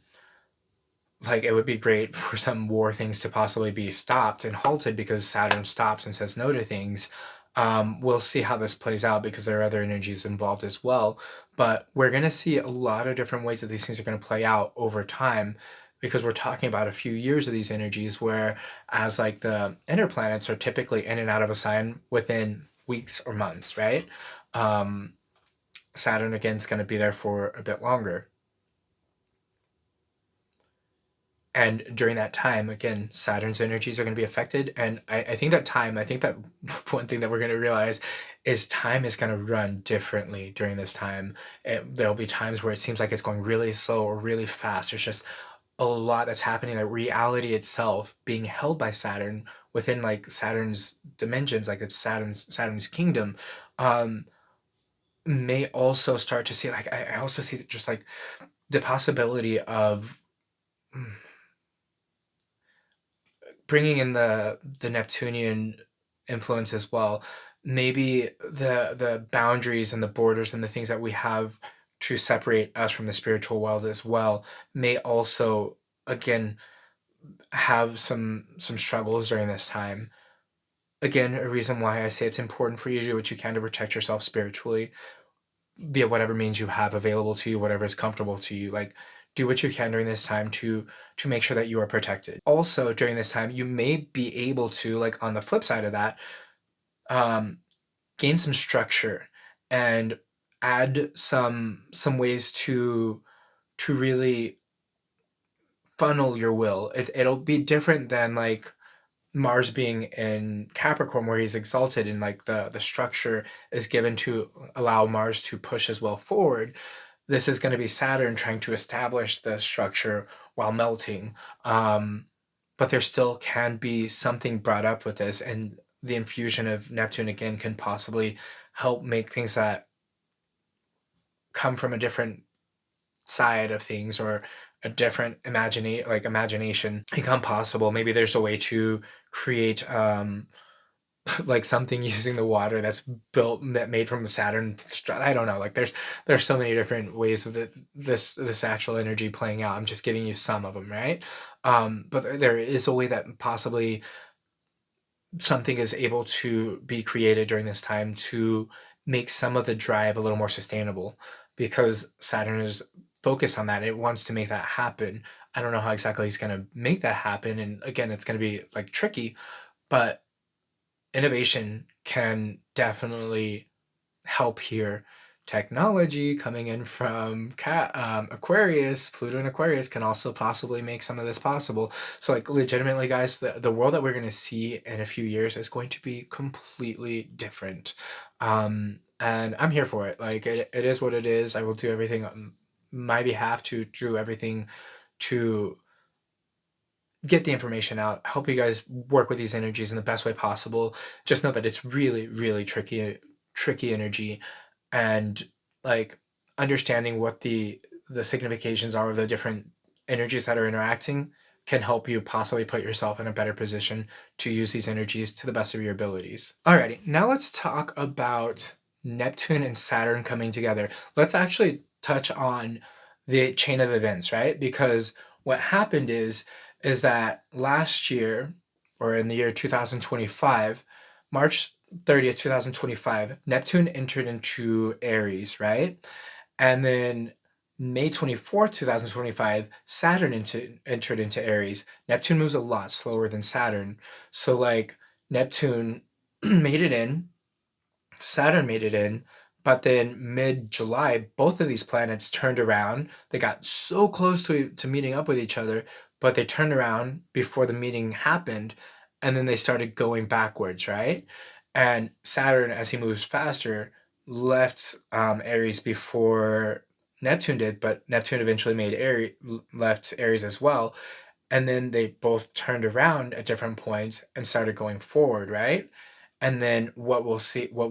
S1: like it would be great for some war things to possibly be stopped and halted, because Saturn stops and says no to things. We'll see how this plays out, because there are other energies involved as well. But we're going to see a lot of different ways that these things are going to play out over time, because we're talking about a few years of these energies, where as like the inner planets are typically in and out of a sign within weeks or months, right? Um, Saturn again is going to be there for a bit longer. And during that time, again, Saturn's energies are going to be affected. And I think I think that one thing that we're going to realize is time is going to run differently during this time. There'll be times where it seems like it's going really slow or really fast. There's just a lot that's happening, that reality itself being held by Saturn within like Saturn's dimensions, like it's Saturn's kingdom, um, may also start to see, like, I also see just like the possibility of bringing in the Neptunian influence as well. maybe the boundaries and the borders and the things that we have to separate us from the spiritual world as well may also, again, have some struggles during this time. Again, a reason why I say it's important for you to do what you can to protect yourself spiritually, be it whatever means you have available to you, whatever is comfortable to you. Like, do what you can during this time to make sure that you are protected. Also, during this time, you may be able to, like, on the flip side of that, um, gain some structure and add some ways to really funnel your will. It'll be different than like Mars being in Capricorn, where he's exalted and like the structure is given to allow Mars to push his will forward. This is going to be Saturn trying to establish the structure while melting. But there still can be something brought up with this, and the infusion of Neptune again can possibly help make things that come from a different side of things or a different imagination become possible. Maybe there's a way to create like something using the water that's built that made from the Saturn. I don't know. Like there's so many different ways of this actual energy playing out. I'm just giving you some of them, right? But there is a way that possibly something is able to be created during this time to make some of the drive a little more sustainable because Saturn is focused on that. It wants to make that happen. I don't know how exactly he's going to make that happen. And again, it's going to be like tricky, but innovation can definitely help here. Technology coming in from Aquarius, Pluto and Aquarius can also possibly make some of this possible. So, like, legitimately, guys, the world that we're going to see in a few years is going to be completely different. And I'm here for it. Like, it is what it is. I will do everything on my behalf to do everything to get the information out, help you guys work with these energies in the best way possible. Just know that it's really, really tricky energy, and like understanding what the significations are of the different energies that are interacting can help you possibly put yourself in a better position to use these energies to the best of your abilities. Alrighty, now let's talk about Neptune and Saturn coming together. Let's actually touch on the chain of events, right? Because what happened is that last year, or in the year 2025, March 30th, 2025, Neptune entered into Aries, right? And then May 24th, 2025, Saturn entered into Aries. Neptune moves a lot slower than Saturn. So, like, Neptune made it in, Saturn made it in, but then mid-July, both of these planets turned around. They got so close to meeting up with each other, but they turned around before the meeting happened, and then they started going backwards, right? And Saturn, as he moves faster, left Aries before Neptune did, but Neptune eventually left Aries as well. And then they both turned around at different points and started going forward, right? And then what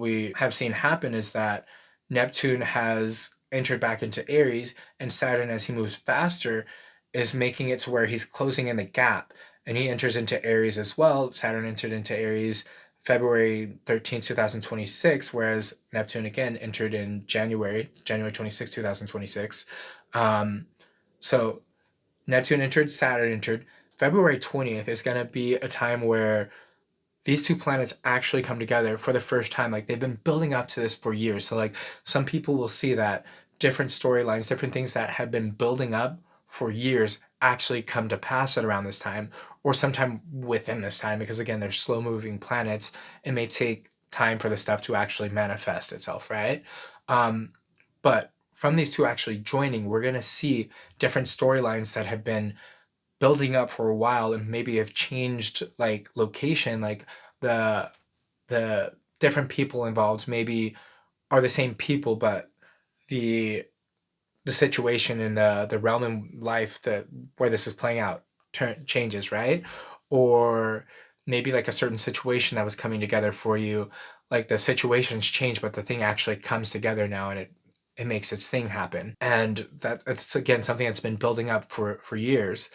S1: we have seen happen is that Neptune has entered back into Aries, and Saturn, as he moves faster, is making it to where he's closing in the gap. And he enters into Aries as well. Saturn entered into Aries February 13th, 2026, whereas Neptune again entered in January 26th, 2026. So Neptune entered, Saturn entered. February 20th is going to be a time where these two planets actually come together for the first time. Like, they've been building up to this for years. So like some people will see that different storylines, different things that have been building up for years actually come to pass at around this time or sometime within this time, because again, they're slow moving planets. It may take time for the stuff to actually manifest itself, right? But from these two actually joining, we're going to see different storylines that have been building up for a while and maybe have changed like location. Like the the different people involved maybe are the same people, but the the situation and the realm in life that where this is playing out changes, right? Or maybe like a certain situation that was coming together for you, like the situations change, but the thing actually comes together now, and it makes its thing happen. And that's again something that's been building up for years.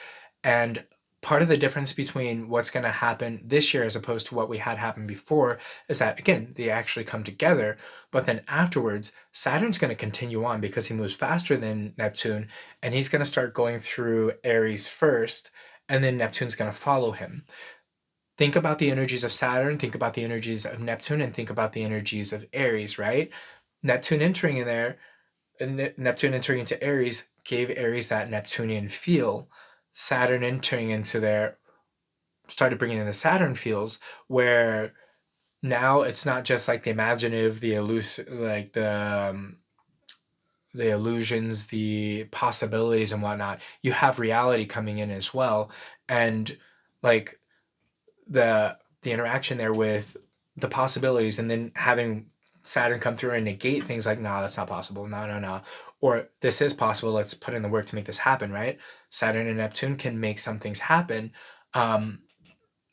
S1: And part of the difference between what's going to happen this year as opposed to what we had happen before is that, again, they actually come together, but then afterwards Saturn's going to continue on because he moves faster than Neptune, and he's going to start going through Aries first, and then Neptune's going to follow him. Think about the energies of Saturn, think about the energies of Neptune, and think about the energies of Aries, right? Neptune entering in there, Neptune entering into Aries gave Aries that Neptunian feel. Saturn entering into there started bringing in the Saturn feels, where now it's not just like the imaginative, the elusive, like the illusions, the possibilities and whatnot. You have reality coming in as well, and like the interaction there with the possibilities, and then having Saturn come through and negate things like, no, that's not possible. No, no, no. Or this is possible. Let's put in the work to make this happen, right? Saturn and Neptune can make some things happen. Um,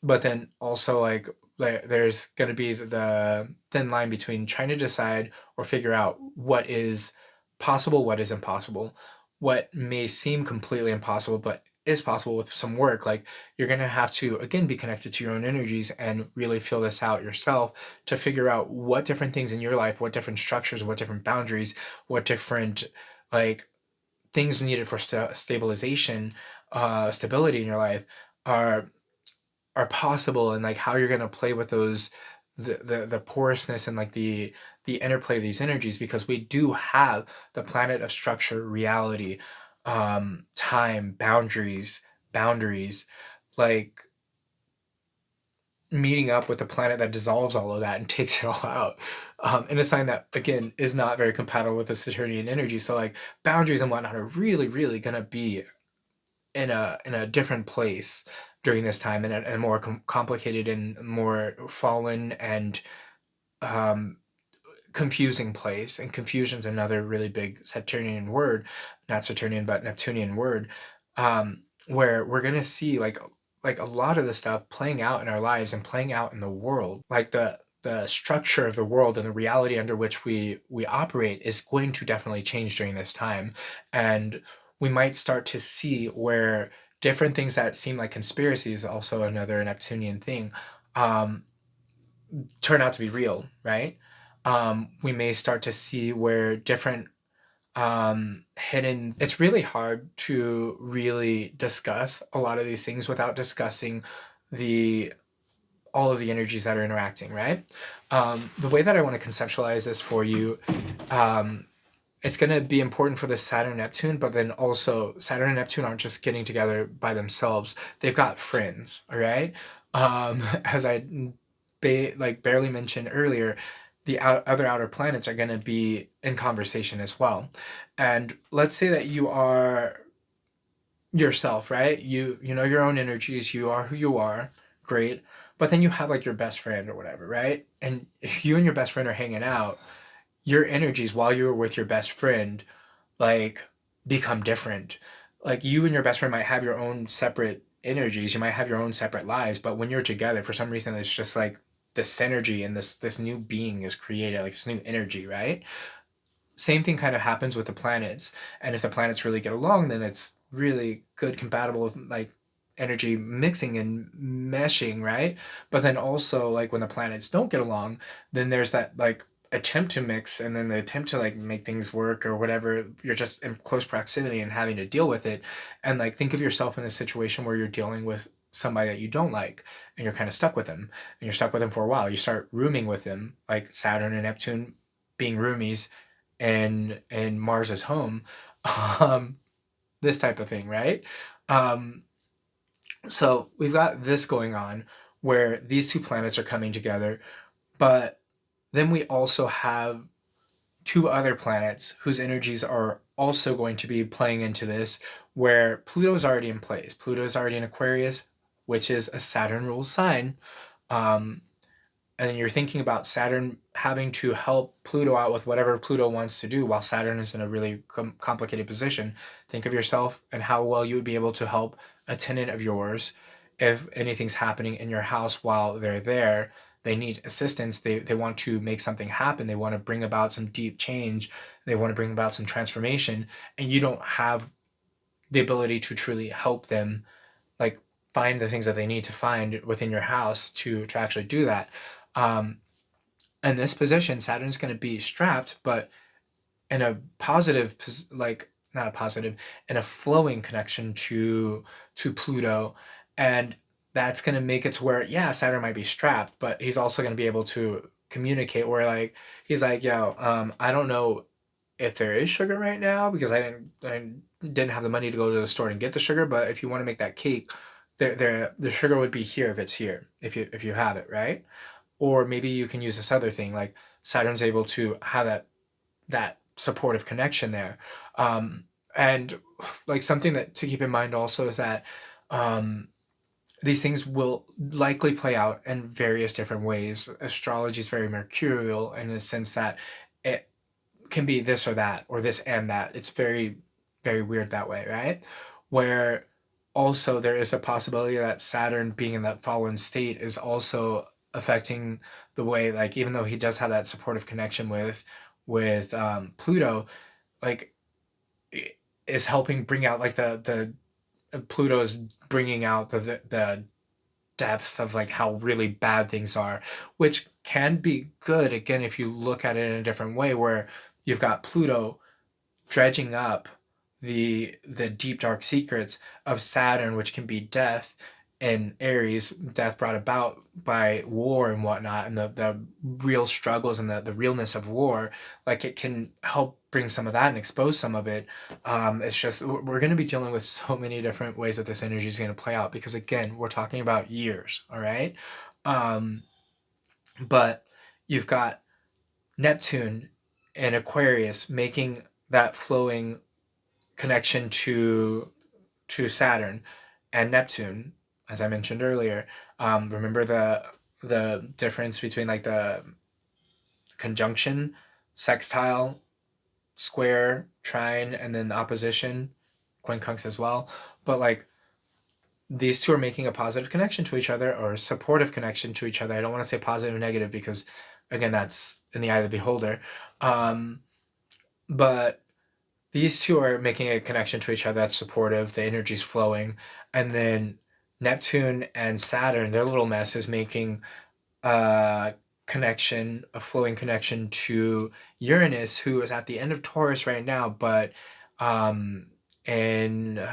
S1: but then also like there's going to be the thin line between trying to decide or figure out what is possible, what is impossible, what may seem completely impossible but is possible with some work. Like, you're going to have to again be connected to your own energies and really feel this out yourself to figure out what different things in your life, what different structures, what different boundaries, what different like things needed for stabilization, stability in your life are possible, and like how you're going to play with those, the porousness and like the interplay of these energies, because we do have the planet of structure, reality, time, boundaries, like meeting up with a planet that dissolves all of that and takes it all out, in a sign that again is not very compatible with the Saturnian energy. So like boundaries and whatnot are really going to be in a different place during this time, and a more complicated and more fallen and um, confusing place. And confusion's another really big Saturnian word, not Saturnian but Neptunian word, where we're gonna see like a lot of the stuff playing out in our lives and playing out in the world, like the structure of the world and the reality under which we operate is going to definitely change during this time. And we might start to see where different things that seem like conspiracies, also another Neptunian thing, um, turn out to be real, right? We may start to see where different hidden, it's really hard to really discuss a lot of these things without discussing the all of the energies that are interacting, right? The way that I want to conceptualize this for you, um, it's going to be important for the Saturn Neptune, but then also Saturn and Neptune aren't just getting together by themselves. They've got friends, all right? As I barely mentioned earlier, the other outer planets are going to be in conversation as well. And let's say that you are yourself, right? You know your own energies, you are who you are, great. But then you have like your best friend or whatever, right? And if you and your best friend are hanging out, your energies while you're with your best friend like become different. Like, you and your best friend might have your own separate energies, you might have your own separate lives, but when you're together, for some reason, it's just like this synergy and this new being is created, like this new energy, right? Same thing kind of happens with the planets. And if the planets really get along, then it's really good, compatible with like energy mixing and meshing, right? But then also, like, when the planets don't get along, then there's that like attempt to mix, and then the attempt to like make things work or whatever. You're just in close proximity and having to deal with it. And like, think of yourself in a situation where you're dealing with somebody that you don't like, and you're kind of stuck with them, and you're stuck with them for a while. You start rooming with them, like Saturn and Neptune being roomies, and Mars is home, um, this type of thing, right? Um, so we've got this going on where these two planets are coming together, but then we also have two other planets whose energies are also going to be playing into this, where Pluto is already in place. Pluto is already in Aquarius, which is a Saturn ruled sign. Um, and then you're thinking about Saturn having to help Pluto out with whatever Pluto wants to do while Saturn is in a really complicated position. Think of yourself and how well you would be able to help a tenant of yours if anything's happening in your house while they're there. They need assistance. They want to make something happen. They want to bring about some deep change. They want to bring about some transformation. And you don't have the ability to truly help them like find the things that they need to find within your house to actually do that. In this position, Saturn's going to be strapped, but in a positive, like not a positive, in a flowing connection to Pluto, and that's going to make it to where, yeah, Saturn might be strapped, but he's also going to be able to communicate where, like, he's like, yo, I don't know if there is sugar right now because I didn't have the money to go to the store and get the sugar, but if you want to make that cake, the sugar would be here if it's here, if you have it, right? Or maybe you can use this other thing, like Saturn's able to have that supportive connection there. And like something that to keep in mind also is that um, these things will likely play out in various different ways. Astrology is very mercurial in the sense that it can be this or that, or this and that. It's very, very weird that way, right? Where also there is a possibility that Saturn being in that fallen state is also affecting the way, like, even though he does have that supportive connection with Pluto, like, is helping bring out like the Pluto is bringing out the depth of like how really bad things are, which can be good again if you look at it in a different way, where you've got Pluto dredging up the deep dark secrets of Saturn, which can be death in Aries, death brought about by war and whatnot, and the real struggles and the realness of war. Like, it can help bring some of that and expose some of it. It's just we're going to be dealing with so many different ways that this energy is going to play out, because again, we're talking about years, all right? Um, but you've got Neptune and Aquarius making that flowing connection to Saturn and Neptune, as I mentioned earlier. Remember the difference between like the conjunction, sextile, square, trine, and then opposition, quincunx as well. But like these two are making a positive connection to each other, or a supportive connection to each other. I don't want to say positive or negative because, again, that's in the eye of the beholder. Um, but these two are making a connection to each other that's supportive. The energy's flowing, and then Neptune and Saturn, their little mess is making a connection, a flowing connection to Uranus, who is at the end of Taurus right now, but um, in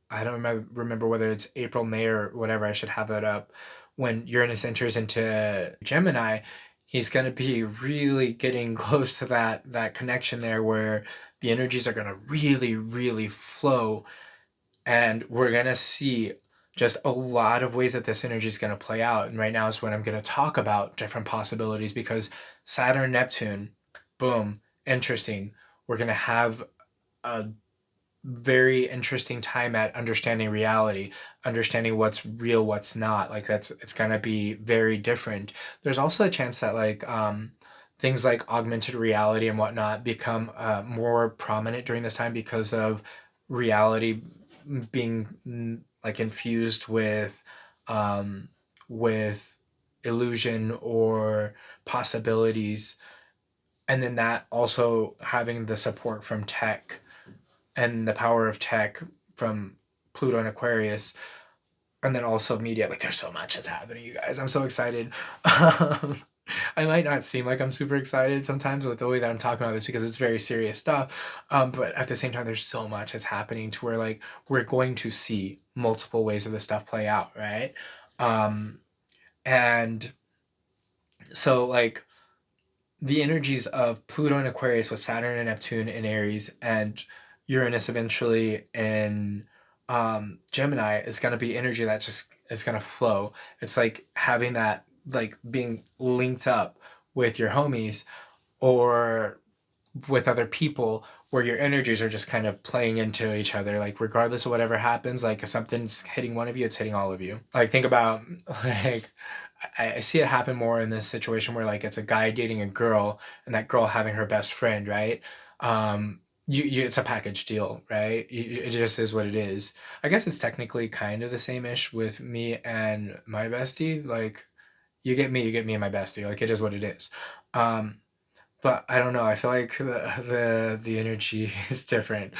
S1: I don't remember whether it's April, May, or whatever. I should have that up. When Uranus enters into Gemini, he's going to be really getting close to that connection there, where the energies are going to really, really flow, and we're going to see just a lot of ways that this energy is going to play out. And right now is when I'm going to talk about different possibilities, because Saturn, Neptune, boom, interesting. We're going to have a very interesting time at understanding reality, understanding what's real, what's not. Like, it's gonna be very different. There's also a chance that like things like augmented reality and whatnot become more prominent during this time, because of reality being like infused with illusion or possibilities, and then that also having the support from tech and the power of tech from Pluto and Aquarius, and then also media. Like, there's so much that's happening, you guys. I'm so excited. Um, I might not seem like I'm super excited sometimes with the way that I'm talking about this, because it's very serious stuff. But at the same time, there's so much that's happening to where like we're going to see multiple ways of this stuff play out, right? Um, and so like the energies of Pluto and Aquarius with Saturn and Neptune in Aries, and Uranus eventually in Gemini, is going to be energy that just is going to flow. It's like having that, like being linked up with your homies or with other people, where your energies are just kind of playing into each other. Like, regardless of whatever happens, like if something's hitting one of you, it's hitting all of you. Like, think about like I see it happen more in this situation where like it's a guy dating a girl, and that girl having her best friend, right? You it's a package deal, right? It just is what it is. I guess it's technically kind of the same ish with me and my bestie. Like, you get me and my bestie. Like, it is what it is. Um, but I don't know. I feel like the energy is different.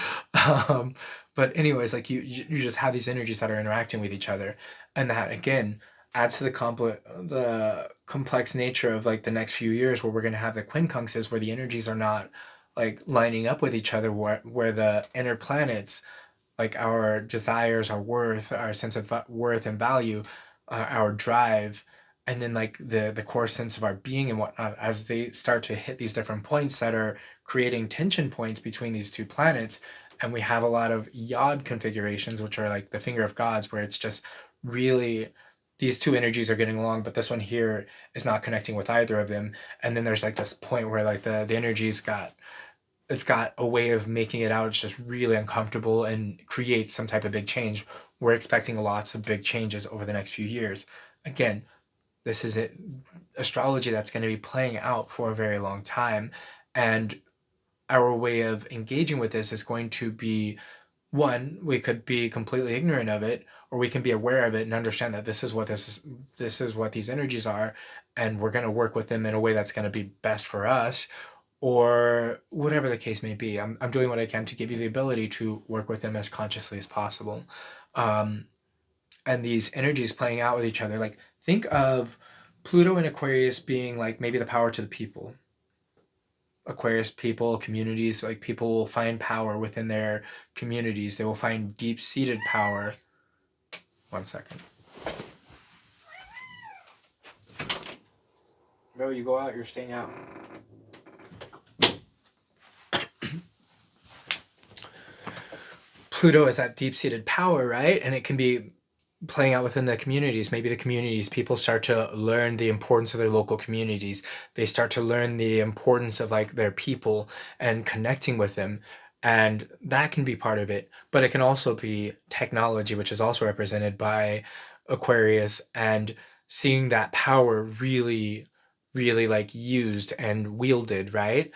S1: Um, but anyways, like you just have these energies that are interacting with each other, and that again adds to the complex nature of like the next few years where we're gonna have the quincunxes where the energies are not like lining up with each other, where the inner planets, like our desires, our worth, our sense of worth and value, our drive, and then like the core sense of our being and whatnot, as they start to hit these different points that are creating tension points between these two planets. And we have a lot of yod configurations, which are like the finger of gods, where it's just really these two energies are getting along, but this one here is not connecting with either of them. And then there's like this point where like the energies got it's got a way of making it out. It's just really uncomfortable and creates some type of big change. We're expecting lots of big changes over the next few years. Again, this is it, astrology that's going to be playing out for a very long time. And our way of engaging with this is going to be one, we could be completely ignorant of it, or we can be aware of it and understand that this is what these energies are, and we're going to work with them in a way that's going to be best for us, or whatever the case may be. I'm doing what I can to give you the ability to work with them as consciously as possible. Um, and these energies playing out with each other, like think of Pluto and Aquarius being like maybe the power to the people. Aquarius people, communities, like people will find power within their communities. They will find deep seated power. One second. No, you go out, you're staying out. Pluto is that deep seated power, right? And it can be playing out within the communities. Maybe the communities, people start to learn the importance of their local communities. They start to learn the importance of like their people and connecting with them. And that can be part of it. But it can also be technology, which is also represented by Aquarius, and seeing that power really, really like used and wielded, right?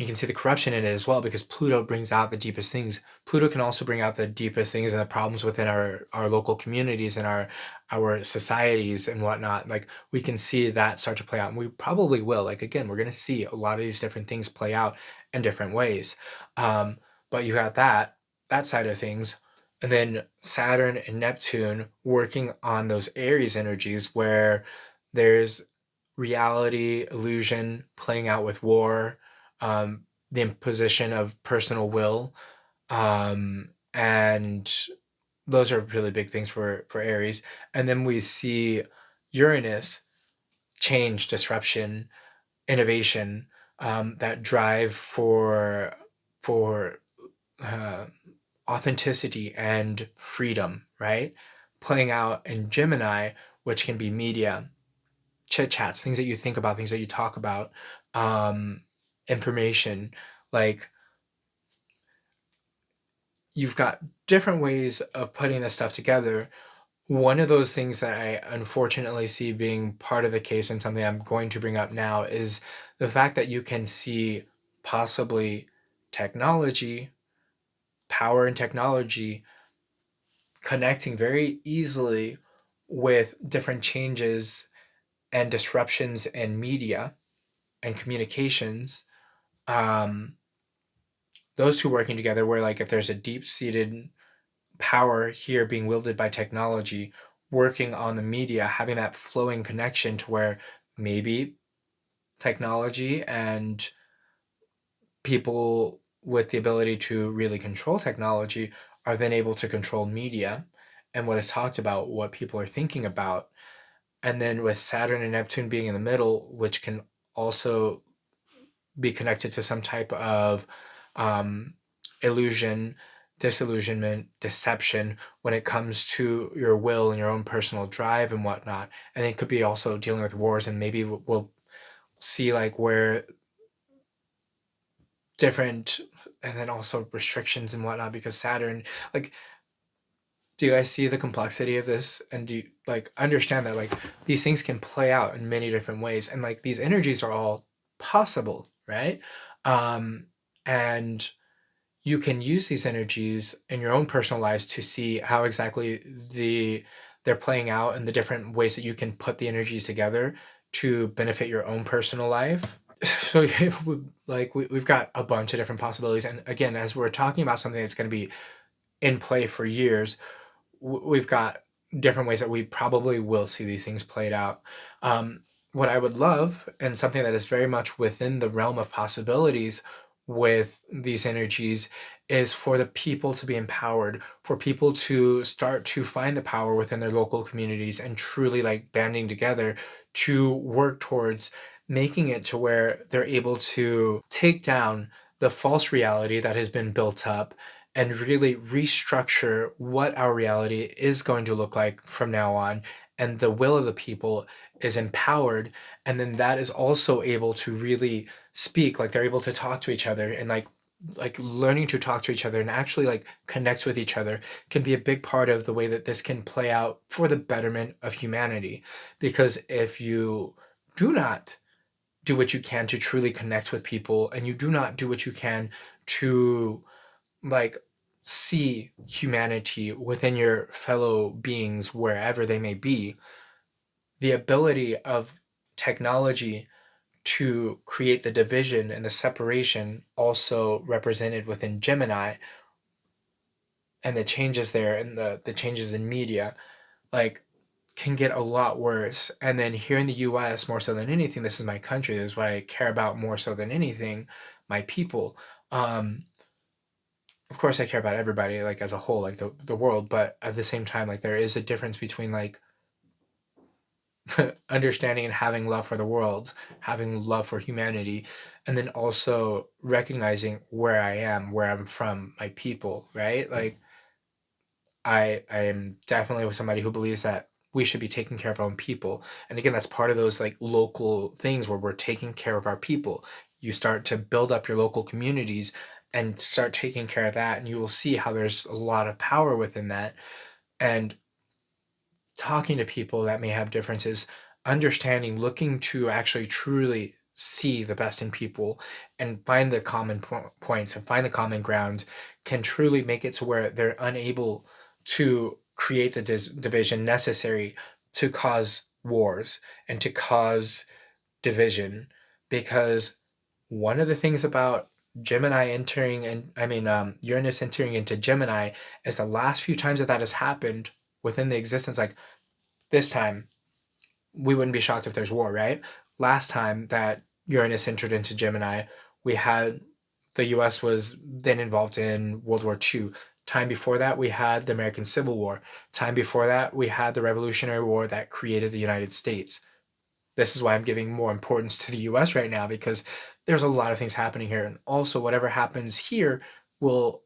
S1: You can see the corruption in it as well because Pluto brings out the deepest things. Pluto can also bring out the deepest things and the problems within our local communities and our societies and whatnot. Like we can see that start to play out, and we probably will. Like again, we're gonna see a lot of these different things play out in different ways. Um, but you got that side of things, and then Saturn and Neptune working on those Aries energies where there's reality, illusion playing out with war, the imposition of personal will, and those are really big things for Aries. And then we see Uranus, change, disruption, innovation, that drive for uh, authenticity and freedom, right? Playing out in Gemini, which can be media, chit chats, things that you think about, things that you talk about, um, information. Like you've got different ways of putting this stuff together. One of those things that I unfortunately see being part of the case, and something I'm going to bring up now, is the fact that you can see possibly technology, power and technology connecting very easily with different changes and disruptions in media and communications. Um, those two working together, where like if there's a deep seated power here being wielded by technology, working on the media, having that flowing connection to where maybe technology and people with the ability to really control technology are then able to control media and what is talked about, what people are thinking about. And then with Saturn and Neptune being in the middle, which can also be connected to some type of um, illusion, disillusionment, deception when it comes to your will and your own personal drive and whatnot. And it could be also dealing with wars, and maybe we'll see like where different, and then also restrictions and whatnot because Saturn, like, do you guys see the complexity of this, and do you like understand that like these things can play out in many different ways, and like these energies are all possible, right? um and you can use these energies in your own personal lives to see how exactly they're playing out and the different ways that you can put the energies together to benefit your own personal life. So we've got a bunch of different possibilities, and again, as we're talking about something that's going to be in play for years, we've got different ways that we probably will see these things played out. Um, what I would love, and something that is very much within the realm of possibilities with these energies, is for the people to be empowered, for people to start to find the power within their local communities and truly like banding together to work towards making it to where they're able to take down the false reality that has been built up and really restructure what our reality is going to look like from now on. And the will of the people is empowered. And then that is also able to really speak, like they're able to talk to each other, and like learning to talk to each other and actually like connect with each other can be a big part of the way that this can play out for the betterment of humanity. Because if you do not do what you can to truly connect with people, and you do not do what you can to like see humanity within your fellow beings wherever they may be, the ability of technology to create the division and the separation also represented within Gemini, and the changes there and the changes in media, like, can get a lot worse. And then here in the US, more so than anything, this is my country, this is what I care about more so than anything, my people. um of course I care about everybody like as a whole, like the world, but at the same time, like there is a difference between like understanding and having love for the world, having love for humanity, and then also recognizing where I am, where I'm from, my people, right? Like I am definitely somebody who believes that we should be taking care of our own people. And again, that's part of those like local things where we're taking care of our people. You start to build up your local communities and start taking care of that, and you will see how there's a lot of power within that. And talking to people that may have differences, understanding, looking to actually truly see the best in people and find the common points and find the common ground can truly make it to where they're unable to create the division necessary to cause wars and to cause division. Because one of the things about Gemini entering, and I mean Uranus entering into Gemini, is the last few times that that has happened within the existence, like this time, we wouldn't be shocked if there's war, right? Last time that Uranus entered into Gemini, we had the US was then involved in World War II. Time before that, we had the American Civil War. Time before that, we had the Revolutionary War that created the United States. This is why I'm giving more importance to the US right now, because there's a lot of things happening here. And also, whatever happens here will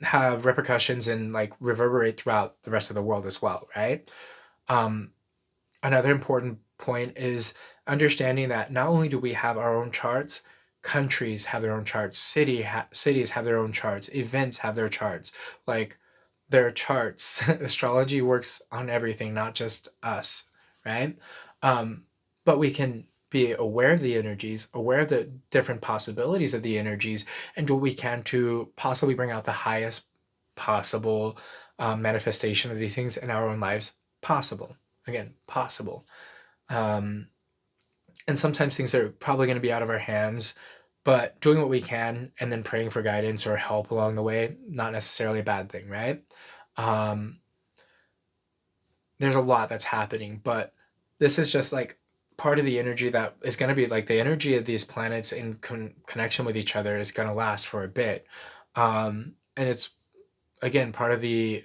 S1: have repercussions and like reverberate throughout the rest of the world as well, right? Um, Another important point is understanding that not only do we have our own charts, countries have their own charts, cities have their own charts, events have their charts. Like, their charts. Astrology works on everything, not just us, right? Um, but we can be aware of the energies, aware of the different possibilities of the energies, and do what we can to possibly bring out the highest possible manifestation of these things in our own lives possible. Again, possible. Um, and sometimes things are probably going to be out of our hands, but doing what we can and then praying for guidance or help along the way, not necessarily a bad thing, right? Um, there's a lot that's happening, but this is just like part of the energy that is going to be like the energy of these planets in connection with each other is going to last for a bit. And it's again part of the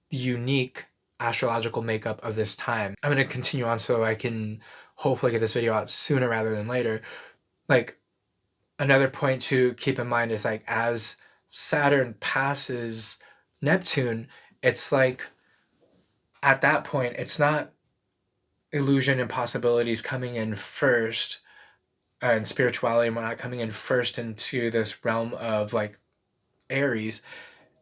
S1: unique astrological makeup of this time. I'm going to continue on so I can hopefully get this video out sooner rather than later. Like, another point to keep in mind is like as Saturn passes Neptune, it's like at that point, it's not illusion and possibilities coming in first, and spirituality and whatnot coming in first into this realm of like Aries.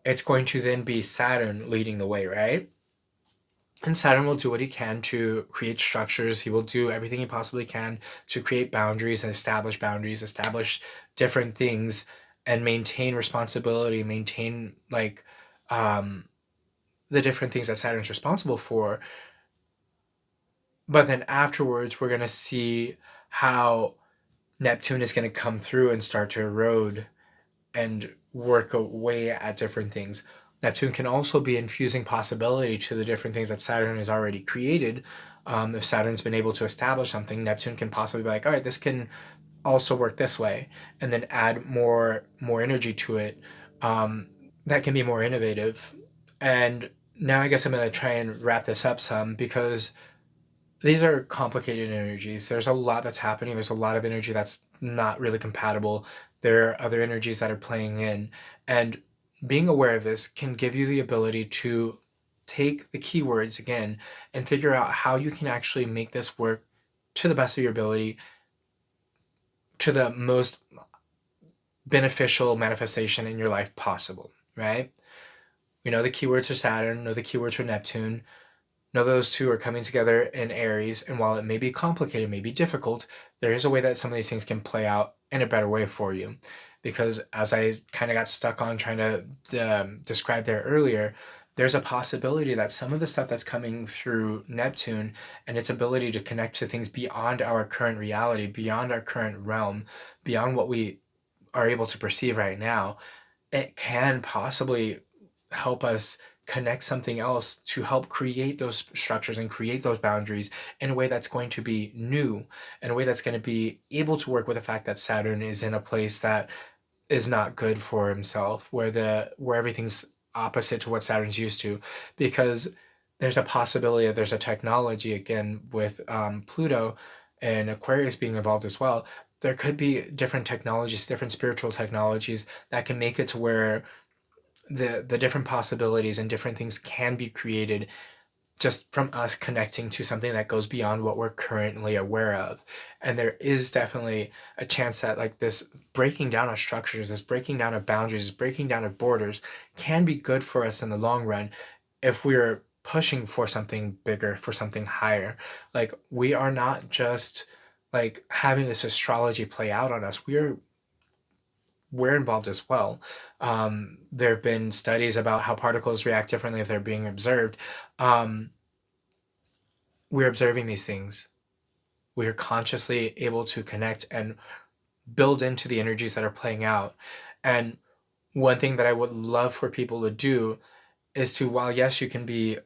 S1: It's going to then be Saturn leading the way, right? And Saturn will do what he can to create structures. He will do everything he possibly can to create boundaries, establish different things, and maintain responsibility, maintain like um, the different things that Saturn's responsible for. But then afterwards, we're going to see how Neptune is going to come through and start to erode and work away at different things. Neptune can also be infusing possibility to the different things that Saturn has already created. If Saturn's been able to establish something, Neptune can possibly be like, all right, this can also work this way, and then add more energy to it. That can be more innovative. And now I guess I'm going to try and wrap this up some, because these are complicated energies. There's a lot that's happening. There's a lot of energy that's not really compatible. There are other energies that are playing in. And being aware of this can give you the ability to take the keywords again and figure out how you can actually make this work to the best of your ability, to the most beneficial manifestation in your life possible, right? We know the keywords for Saturn, know the keywords for Neptune. Know those two are coming together in Aries, and while it may be complicated, may be difficult, there is a way that some of these things can play out in a better way for you. Because as I kind of got stuck on trying to describe there earlier, there's a possibility that some of the stuff that's coming through Neptune and its ability to connect to things beyond our current reality, beyond our current realm, beyond what we are able to perceive right now, it can possibly help us connect something else to help create those structures and create those boundaries in a way that's going to be new, in a way that's going to be able to work with the fact that Saturn is in a place that is not good for himself, where everything's opposite to what Saturn's used to, because there's a possibility that there's a technology again with Pluto and Aquarius being involved as well. There could be different technologies, different spiritual technologies that can make it to where the different possibilities and different things can be created just from us connecting to something that goes beyond what we're currently aware of. And there is definitely a chance that like this breaking down of structures, this breaking down of boundaries, this breaking down of borders can be good for us in the long run if we're pushing for something bigger, for something higher. Like we are not just like having this astrology play out on us. We're involved as well. There have been studies about how particles react differently if they're being observed. Um, we're observing these things. We are consciously able to connect and build into the energies that are playing out. And one thing that I would love for people to do is to, while yes, you can be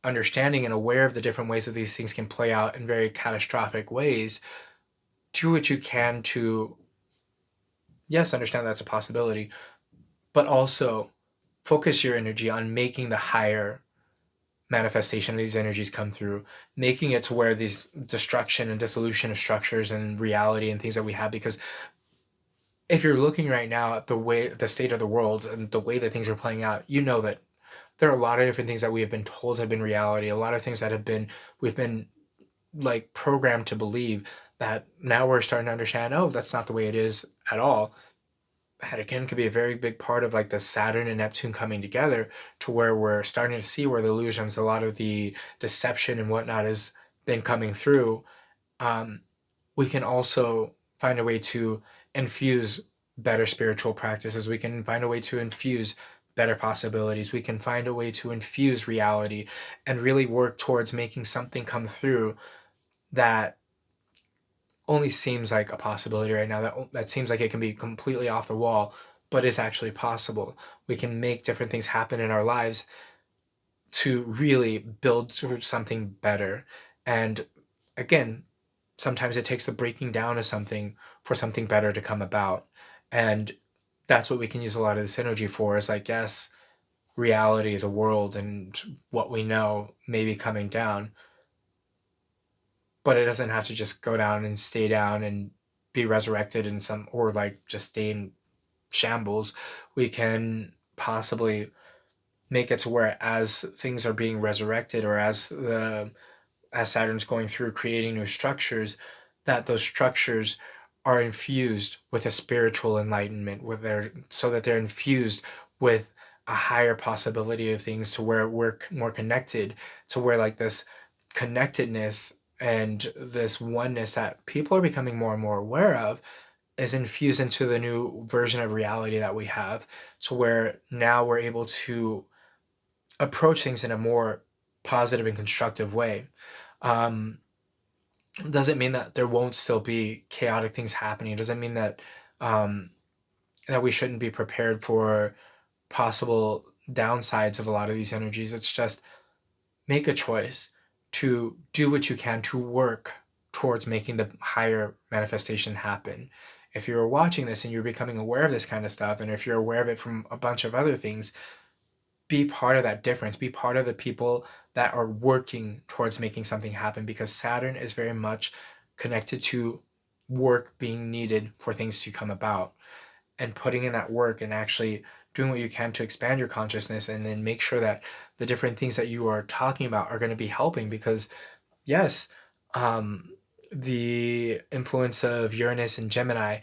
S1: understanding and aware of the different ways that these things can play out in very catastrophic ways, do what you can to, yes, understand that's a possibility, but also focus your energy on making the higher manifestation of these energies come through, making it to where these destruction and dissolution of structures and reality and things that we have. Because if you're looking right now at the state of the world and the way that things are playing out, you know that there are a lot of different things that we have been told have been reality, a lot of things that we've been like programmed to believe, that now we're starting to understand, oh, that's not the way it is at all. That again could be a very big part of like the Saturn and Neptune coming together, to where we're starting to see where the illusions, a lot of the deception and whatnot has been coming through. Um, we can also find a way to infuse better spiritual practices. We can find a way to infuse better possibilities. We can find a way to infuse reality and really work towards making something come through that only seems like a possibility right now, that seems like it can be completely off the wall, but is actually possible. We can make different things happen in our lives to really build towards something better. And again, sometimes it takes the breaking down of something for something better to come about. And that's what we can use a lot of this energy for, is like, yes, reality, the world, and what we know may be coming down, but it doesn't have to just go down and stay down and be resurrected in some, or like just stay in shambles. We can possibly make it to where as things are being resurrected, or as Saturn's going through creating new structures, that those structures are infused with a spiritual enlightenment, with their, so that they're infused with a higher possibility of things, to where we're more connected, to where like this connectedness and this oneness that people are becoming more and more aware of is infused into the new version of reality that we have, to where now we're able to approach things in a more positive and constructive way. Um, It doesn't mean that there won't still be chaotic things happening. It doesn't mean that um, that we shouldn't be prepared for possible downsides of a lot of these energies. It's just make a choice to do what you can to work towards making the higher manifestation happen. If you're watching this and you're becoming aware of this kind of stuff, and if you're aware of it from a bunch of other things, be part of that difference. Be part of the people that are working towards making something happen, because Saturn is very much connected to work being needed for things to come about, and putting in that work and actually doing what you can to expand your consciousness, and then make sure that the different things that you are talking about are going to be helping. Because yes, um, the influence of Uranus and Gemini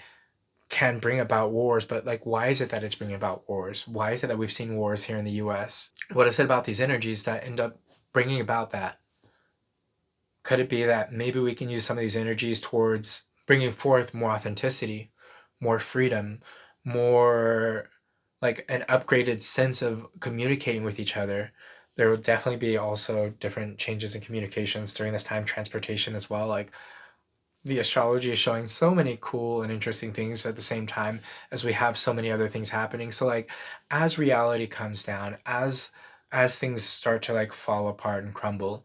S1: can bring about wars, but like, why is it that it's bringing about wars? Why is it that we've seen wars here in the US? What is it about these energies that end up bringing about that? Could it be that maybe we can use some of these energies towards bringing forth more authenticity, more freedom, more like an upgraded sense of communicating with each other? There will definitely be also different changes in communications during this time, transportation as well. Like, the astrology is showing so many cool and interesting things at the same time as we have so many other things happening. So like, as reality comes down, as things start to like fall apart and crumble,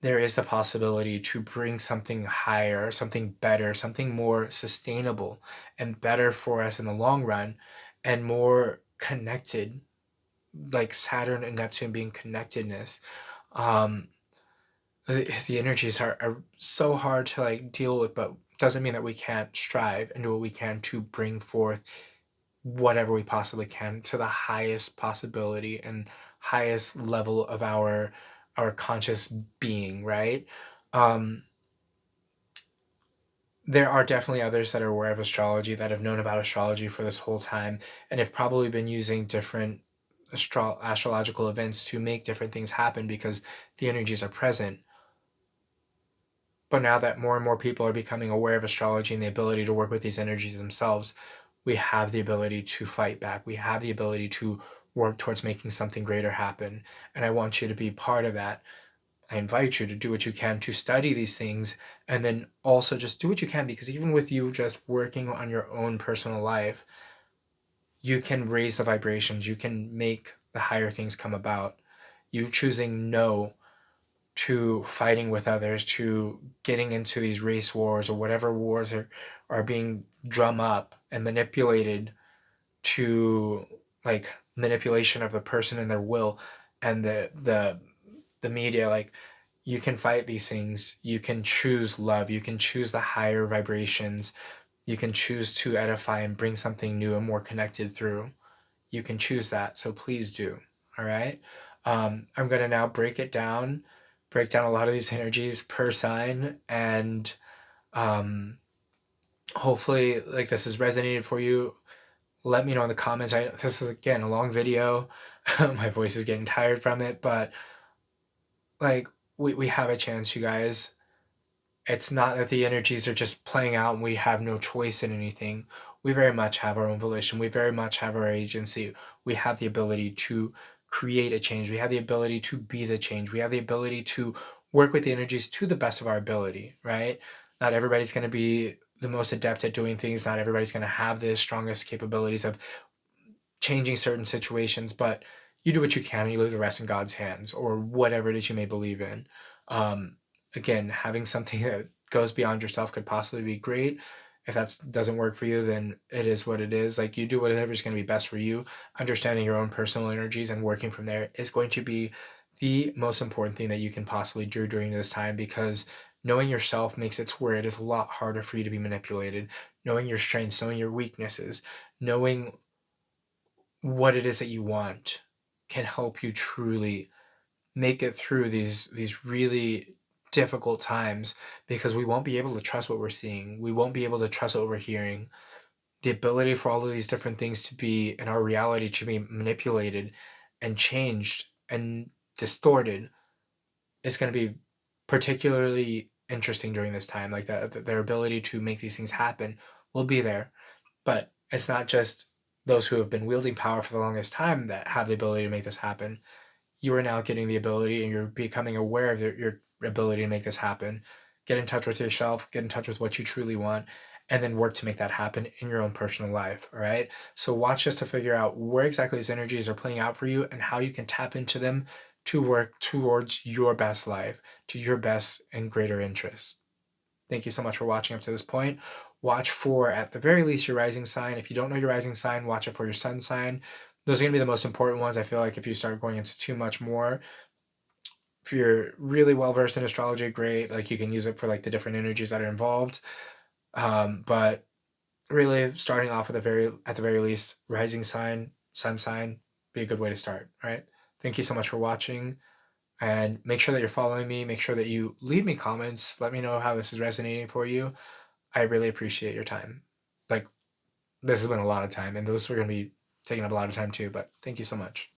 S1: there is the possibility to bring something higher, something better, something more sustainable and better for us in the long run, and more connected, like Saturn and Neptune being connectedness. Um, the energies are so hard to like deal with, but doesn't mean that we can't strive and do what we can to bring forth whatever we possibly can to the highest possibility and highest level of our conscious being, right? um there are definitely others that are aware of astrology, that have known about astrology for this whole time, and have probably been using different astrological events to make different things happen because the energies are present. But now that more and more people are becoming aware of astrology and the ability to work with these energies themselves, we have the ability to fight back. We have the ability to work towards making something greater happen. And I want you to be part of that. I invite you to do what you can to study these things, and then also just do what you can, because even with you just working on your own personal life, you can raise the vibrations, you can make the higher things come about. You choosing no to fighting with others, to getting into these race wars or whatever wars are being drum up and manipulated to, like, manipulation of the person and their will, and the media. Like, you can fight these things, you can choose love, you can choose the higher vibrations, you can choose to edify and bring something new and more connected through. You can choose that. So please do. All right. I'm going to now break down a lot of these energies per sign. And um, hopefully, like, this has resonated for you. Let me know in the comments. This is, again, a long video. My voice is getting tired from it, but like, we have a chance, you guys. It's not that the energies are just playing out and we have no choice in anything. We very much have our own volition. We very much have our agency. We have the ability to create a change. We have the ability to be the change. We have the ability to work with the energies to the best of our ability, right? Not everybody's going to be the most adept at doing things. Not everybody's going to have the strongest capabilities of changing certain situations, but you do what you can and you leave the rest in God's hands, or whatever it is you may believe in. Um, Again, having something that goes beyond yourself could possibly be great. If that doesn't work for you, then it is what it is. Like, you do whatever is going to be best for you. Understanding your own personal energies and working from there is going to be the most important thing that you can possibly do during this time, because knowing yourself makes it to where it is a lot harder for you to be manipulated. Knowing your strengths, knowing your weaknesses, knowing what it is that you want can help you truly make it through these really difficult times, because we won't be able to trust what we're seeing. We won't be able to trust what we're hearing. The ability for all of these different things to be in our reality to be manipulated and changed and distorted is going to be particularly interesting during this time. Like, their ability to make these things happen will be there. But it's not just those who have been wielding power for the longest time that have the ability to make this happen. You are now getting the ability, and you're becoming aware of your ability to make this happen. get in touch with yourself, get in touch with what you truly want, and then work to make that happen in your own personal life. All right. So watch this to figure out where exactly these energies are playing out for you and how you can tap into them to work towards your best life, to your best and greater interest. Thank you so much for watching up to this point. Watch for, at the very least, your rising sign. If you don't know your rising sign, watch it for your sun sign. Those are going to be the most important ones. I feel like if you start going into too much more, if you're really well versed in astrology, great. Like you can use it for like the different energies that are involved. But really, starting off at the very least, rising sign, sun sign, be a good way to start. All right. Thank you so much for watching. And make sure that you're following me. Make sure that you leave me comments. Let me know how this is resonating for you. I really appreciate your time. Like, this has been a lot of time, and those were going to be taking up a lot of time too, but thank you so much.